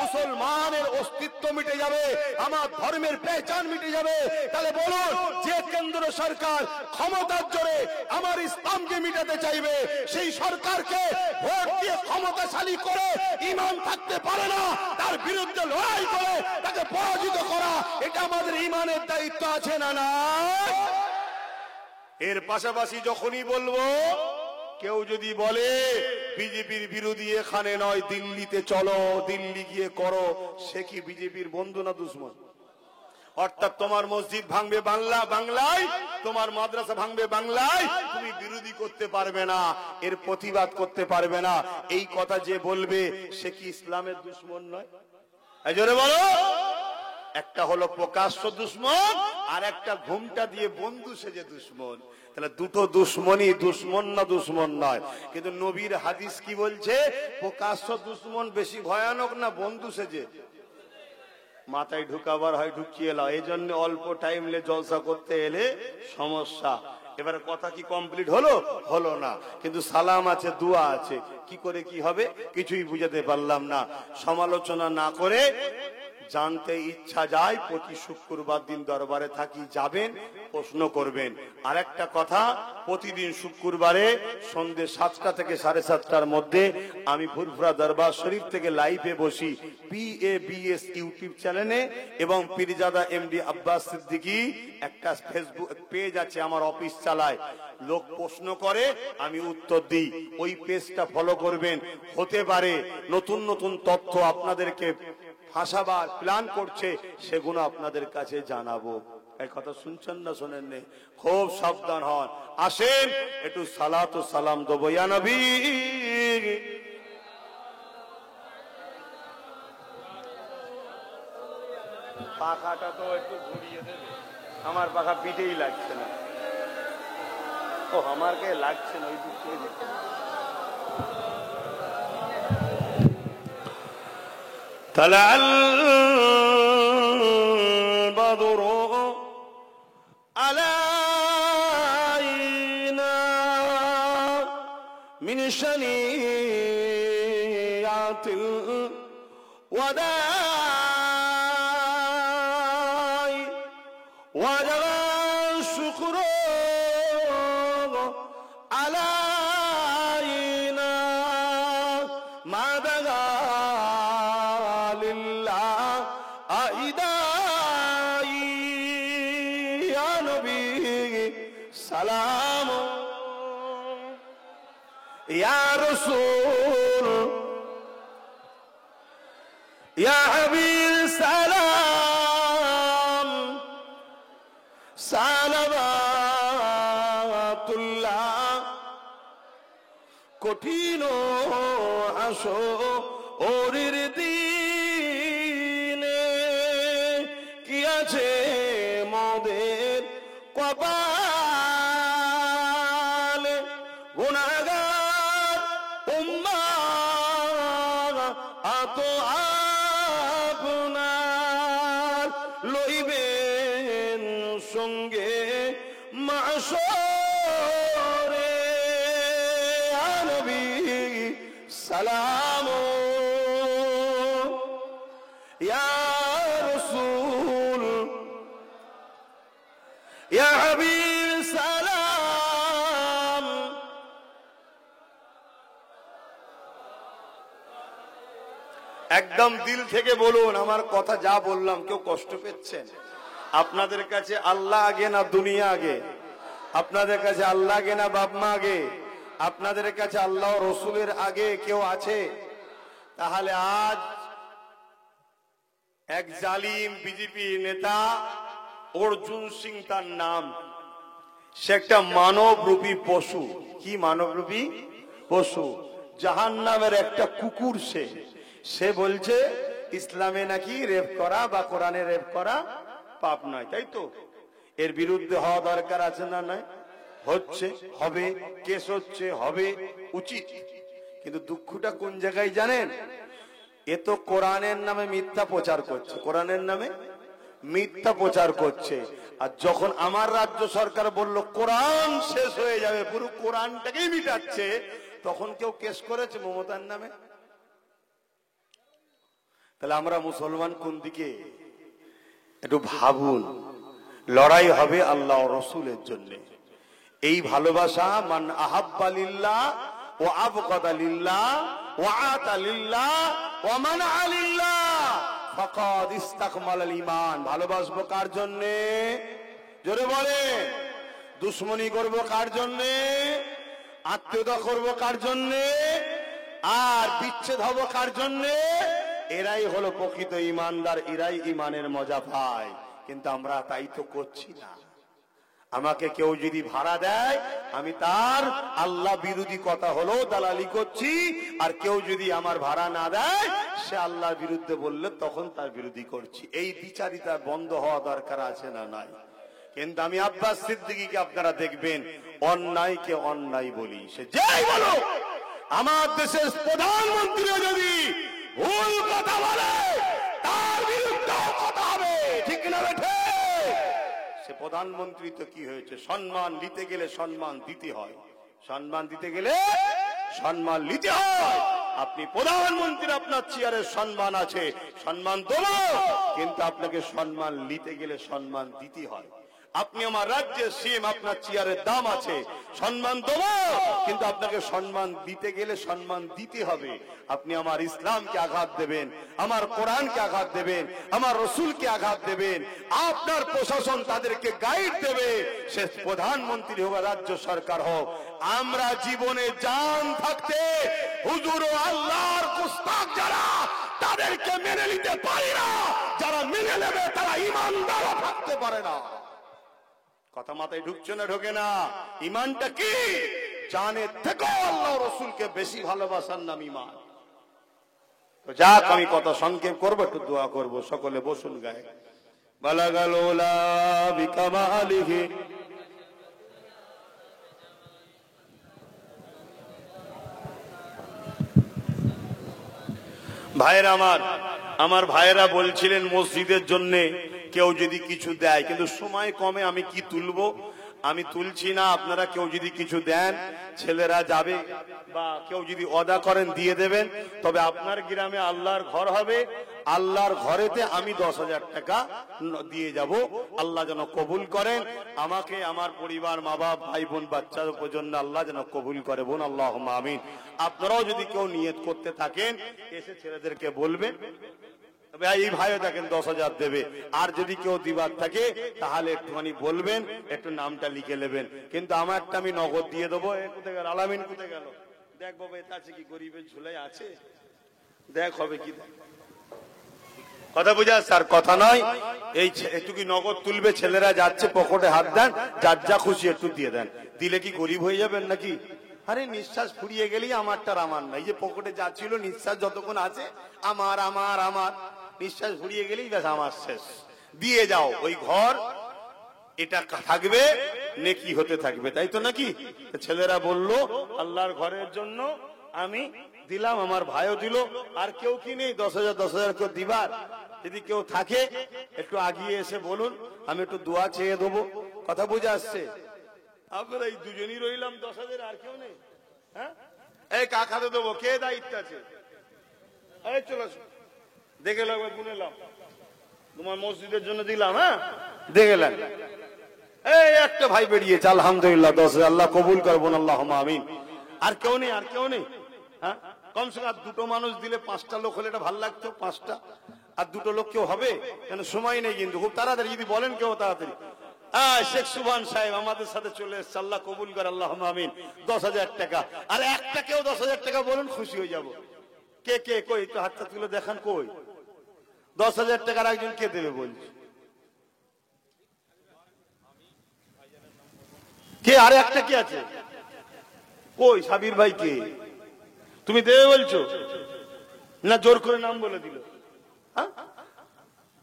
মুসলমানের অস্তিত্ব মিটে যাবে, আমার ধর্মের পেহচান মিটে যাবে। তাহলে বলুন, যে কেন্দ্র সরকার ক্ষমতার জোরে আমার ইসলামকে মিটাতে চাইবে, সেই সরকারকে ভোট দিয়ে ক্ষমতাশালী করে ঈমান থাকতে পারে না, তার বিরুদ্ধে লড়াই করে তাকে পরাজিত করা, এটা আমাদের ঈমানের দায়িত্ব আছে না? না। এর পাশাপাশি যখনই বলবো, কেউ যদি বলে বিজেপির বিরোধী এখানে নয়, দিল্লিতে চলো, দিল্লি গিয়ে করো, সে কি বিজেপির বন্ধু না দুশ্মন? অর্থাৎ তোমার মসজিদ ভাঙবে বাংলায়, তোমার মাদ্রাসা ভাঙবে বাংলায়, তুমি বিরোধী করতে পারবে না, এর প্রতিবাদ করতে পারবে না। এই কথা যে বলবে, সে কি ইসলামের দুশ্মন নয়? জোরে বলো। একটা হলো প্রকাশ্য দুশ্মন, আর একটা ঘুমটা দিয়ে বন্ধু সেজে দুশ্মন। তাহলে দুটো দুশ্মনই, দুশ্মন না দুশ্মন নয়। কিন্তু নবীর হাদিস কি বলছে? প্রকাশ্য দুশ্মন বেশি ভয়ানক না বন্ধু সেজে? মাথায় ঢুকাবার হয় ঢুকিয়ে লাও। এই জন্য অল্প টাইম জলসা করতে এলে সমস্যা। এবারে কথা কি কমপ্লিট হলো? হলো না। কিন্তু সালাম আছে, দোয়া আছে, কি করে কি হবে কিছুই বুঝাতে পারলাম না। সমালোচনা না করে জানতে ইচ্ছা যায়, প্রতি শুক্রবার দিন দরবারে থাকি, যাবেন, প্রশ্ন করবেন। আর একটা কথা, প্রতিদিন শুক্রবারে সন্ধ্যে 7টা থেকে 7:30টার মধ্যে আমি ফুরফুরা দরবার শরীফ থেকে লাইভে বসি PABS ইউটিউব চ্যানেলে, এবং পীরজাদা MD আব্বাস সিদ্দিকী একটা ফেসবুক পেজ আছে, আমার অফিস চালায়, লোক প্রশ্ন করে আমি উত্তর দিই, ওই পেজটা ফলো করবেন। হতে পারে নতুন নতুন তথ্য আপনাদেরকে ভাষাবার প্ল্যান করছে, সেগুলো আপনাদের কাছে জানাবো। এই কথা শুনছেন না শোনেন নে? খুব সাবধান হন। আসেন একটু সালাত ও সালাম দেবো ইয়া নবী। পাখাটা তো একটু ঘুরিয়ে দেবে, আমার পাখা পিঠেই লাগছে না। ও আমার কে লাগছে না, ওই দিক থেকে দেখতে। طلع البدر علينا من شنيعة الوداع وجب الشكر علينا ما بغى سلام يا رسول يا حبيب سلام صلوات الله কঠিন হাসরের দিনে কি আছে মোদের কপালে, গুনাহগার উম্মাহ আত আপনার লইবেন সঙ্গে মাশরে। ইয়া নবী সালাম ইয়া রাসূল ইয়া হাবিব সালাম। একদম দিল থেকে বলুন, আমার কথা যা বললাম কেউ কষ্ট পেয়েছেন? আপনাদের কাছে আল্লাহ আগে না দুনিয়া আগে? আপনাদের কাছে আল্লাহ আগে না বাপ মা আগে? আপনাদের কাছে আল্লাহ রসুলের আগে কেউ আছে? তাহলে আজ এক জালিম বিজেপি নেতা, অর্জুন সিং তার নাম, সে একটা মানবরূপী পশু। কি মানবরূপী পশু? জাহান্নামের একটা কুকুর। সে বলছে ইসলামে নাকি রেপ করা বা কোরআনে রেপ করা পাপ নয়, তাই তো? এর বিরুদ্ধে হওয়া দরকার আছে না নাই? হচ্ছে, হবে, কেস হচ্ছে, হবে, উচিত। কিন্তু দুঃখটা কোন জায়গায় জানেন? এ তো কোরআনের নামে মিথ্যা প্রচার করছে, কোরআনের নামে মিথ্যা প্রচার করছে। আর যখন আমার রাজ্য সরকার বলল কোরআন শেষ হয়ে যাবে, পুরো কোরআনটাকেই মিটাচ্ছে, তখন কেউ কেস করেছে মমতার নামে? তাহলে আমরা মুসলমান কোন দিকে? একটু ভাবুন। লড়াই হবে আল্লাহ রসুলের জন্য। এই ভালোবাসা, মান আহাব্বা লিল্লাহ ওয়া আবগাদা লিল্লাহ ওয়া আতা লিল্লাহ ওয়া মানআ লিল্লাহ ফাকাদ ইসতাকমালাল ঈমান। ভালোবাসবো কার জন্য? জোরে বলে। দুশমনি করব কার জন্য? আত্মীয়তা করব কার জন্য? আর বিচ্ছেদ হব কার জন্য? এরাই হলো প্রকৃত ঈমানদার, এরাই ঈমানের মজা পায়। কিন্তু আমরা তাই তো করছি না। আমাকে কেউ যদি ভাড়া দেয়, আমি তার আল্লাহ বিরোধী কথা হলো দালালি করছি, আর কেউ যদি আমার ভাড়া না দেয়, সে আল্লাহর বিরুদ্ধে বললে তখন তার বিরোধী করছি। এই বিচারিতা বন্ধ হওয়া দরকার আছে না নাই? কিন্তু আমি আব্বাস সিদ্দিকীকে আপনারা দেখবেন অন্যায়কে অন্যায় বলি, সে যাই বলো। আমার দেশের প্রধানমন্ত্রী যদি ভুল কথা বলে, তার বিরুদ্ধে কথা হবে, ঠিক না বেঠে? সে প্রধানমন্ত্রী তো কি হয়েছে, সম্মান নিতে গেলে সম্মান দিতে হয়, সম্মান দিতে গেলে সম্মান নিতে হয়। আপনি প্রধানমন্ত্রী, আপনার চেয়ারের সম্মান আছে, সম্মান দেবো, কিন্তু আপনাকে সম্মান নিতে গেলে সম্মান দিতে হয়। আপনি আমার রাজ্যের সিএম, আপনার চেয়ারের দাম আছে, সম্মান দেবো, কিন্তু আপনাকে সম্মান দিতে গেলে সম্মান দিতে হবে। আপনি আমার ইসলামকে আঘাত দেবেন, আমার কোরআনকে আঘাত দেবেন, আমার রসুলকে আঘাত দেবেন, আপনার প্রশাসন তাদেরকে গাইড দেবে, সে প্রধানমন্ত্রী হোক, রাজ্য সরকার হোক। আমরা জীবনে জান থাকতে হুজুর ও আল্লাহর গুস্তাখ যারা, তাদেরকে মেনে নিতে পারি না। যারা মেনে নেবে তারা ইমানদারও থাকতে পারে না। কথা মাথায় ঢুকছে না? ঢোকে না। ইমানটা কি? জানের থেকে আল্লাহ রসুলকে বেশি ভালোবাসার নাম ইমান। তো যাক, আমি কথা সংক্ষেপ করবো, একটু দোয়া করবো। সকলে বসুন গায়ে। বালাগাল ওলা বিকামালিহি। ভাইয়েরা আমার ভাইয়েরা বলছিলেন মসজিদের জন্য কেউ যদি কিছু দেয়, কিন্তু সময় কমে আমি কি তুলবো, আমি তুলছি না। আপনারা কেউ যদি কিছু দেন, ছেলেরা যাবে, বা কেউ যদি ওয়াদা করেন দিয়ে দেবেন। তবে আপনার গ্রামে আল্লাহর ঘর হবে, আল্লাহর ঘরেতে আমি 10,000 টাকা দিয়ে যাব। আল্লাহ যেন কবুল করেন আমাকে, আমার পরিবার, মা বাপ, ভাই বোন, বাচ্চার জন্য আল্লাহ যেন কবুল করে। বোন আল্লাহুম্মা আমিন। আপনারাও যদি কেউ নিয়ত করতে থাকেন, এসে ছেলেদেরকে বলবেন। তবে এই ভাইও দেখেন 10,000 দেবে। আর যদি কেউ দিবার থাকে তাহলে একটুখানি বলবেন, একটু নামটা লিখে নেবেন। কিন্তু আমারটা আমি নগদ দিয়ে দেবো। কোথায় গেল আলামিন? কোথায় গেল? দেখ বাবা, এটা আছে কি? গরিবের ঝুলাই আছে, দেখ হবে কি। কথা বুঝা স্যার? কথা নয়, এই একটু কি নগদ তুলবে, ছেলেরা যাচ্ছে, পকেটে হাত দেন, যার যা খুশি একটু দিয়ে দেন। দিলে কি গরিব হয়ে যাবেন নাকি? আরে নিঃশ্বাস ফুরিয়ে গেলেই আমারটার আমার নাই, যে পকেটে যা ছিল নিঃশ্বাস যতক্ষণ আছে আমার আমার আমার, নিঃশ্বাস ফুরিয়ে গেলেই ব্যাস আমার শেষ। দিয়ে যাও, ওই ঘর এটা থাকবে, নেকি হতে থাকবে, তাই তো নাকি? ছেলেরা বলল আল্লাহর ঘরের জন্য আমি দিলাম, আমার ভাইও দিল। আর কেউ কি নেই 10,000 কেউ দিবার? যদি কেউ থাকে একটু আগিয়ে এসে বলুন, আমি একটু দোয়া চেয়ে দেবো। কথা বুঝে আসছে? আপনারা এই দুজনই রইলাম 10,000, আর কেউ নেই? হ্যাঁ, এই কাকাতে দেবো, কে দায়িত্ব আছে? এই চলো দেখে এলাম, গুনেলাম, তোমার মসজিদের জন্য দিলাম। হ্যাঁ, দেখেলেন? এই একটা ভাই বেরিয়েছে, আলহামদুলিল্লাহ 10,000, আল্লাহ কবুল করবেন, আল্লাহুম্মা আমিন। আর কেউ নেই? আর কেউ নেই? হ্যাঁ, কমসে কম দুটো মানুষ দিলে, 5টা লোক হলে এটা ভালো লাগতো। 5টা আর দুটো লোক কেউ হবে? কেন সময় নেই, কিন্তু খুব তাড়াতাড়ি যদি বলেন কেউ তাড়াতাড়ি। শেখ সুবহান সাহেব আমাদের সাথে চলে এসছে, আল্লাহ কবুল করে, আল্লাহুম্মা আমিন। 10,000 টাকা। আর একটা কেউ 10,000 টাকা বলুন, খুশি হয়ে যাব। কে কে? কই একটু হাতটা তুলে দেখান। কই 10,000 টাকার একজন কে দেবে বলছে? কে? আরে একটা কি আছে? কই সাবির ভাই? কে? তুমি দেবে বলছো না? জোর করে নাম বলে দিল?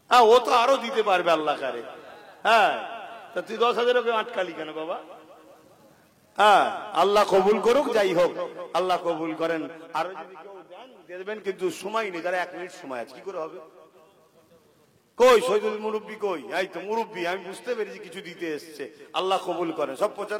হ্যাঁ, ও তো আরো দিতে পারবে আল্লাহ কারে। হ্যাঁ, তা তুই 10,000 ওকে আটকালি কেন বাবা? হ্যাঁ, আল্লাহ কবুল করুক। যাই হোক, আল্লাহ কবুল করেন। আরো যদি কেউ দেন দেবেন, কিন্তু সময় নেই, তারা 1 মিনিট সময় আছে, কি করে হবে? কই শহীদুল মুরব্বী? কই? এই তো মুরব্বী, আমি বুঝতে পেরেছি কিছু দিতে এসছে। আল্লাহ কবুল করেন। সব প্রচার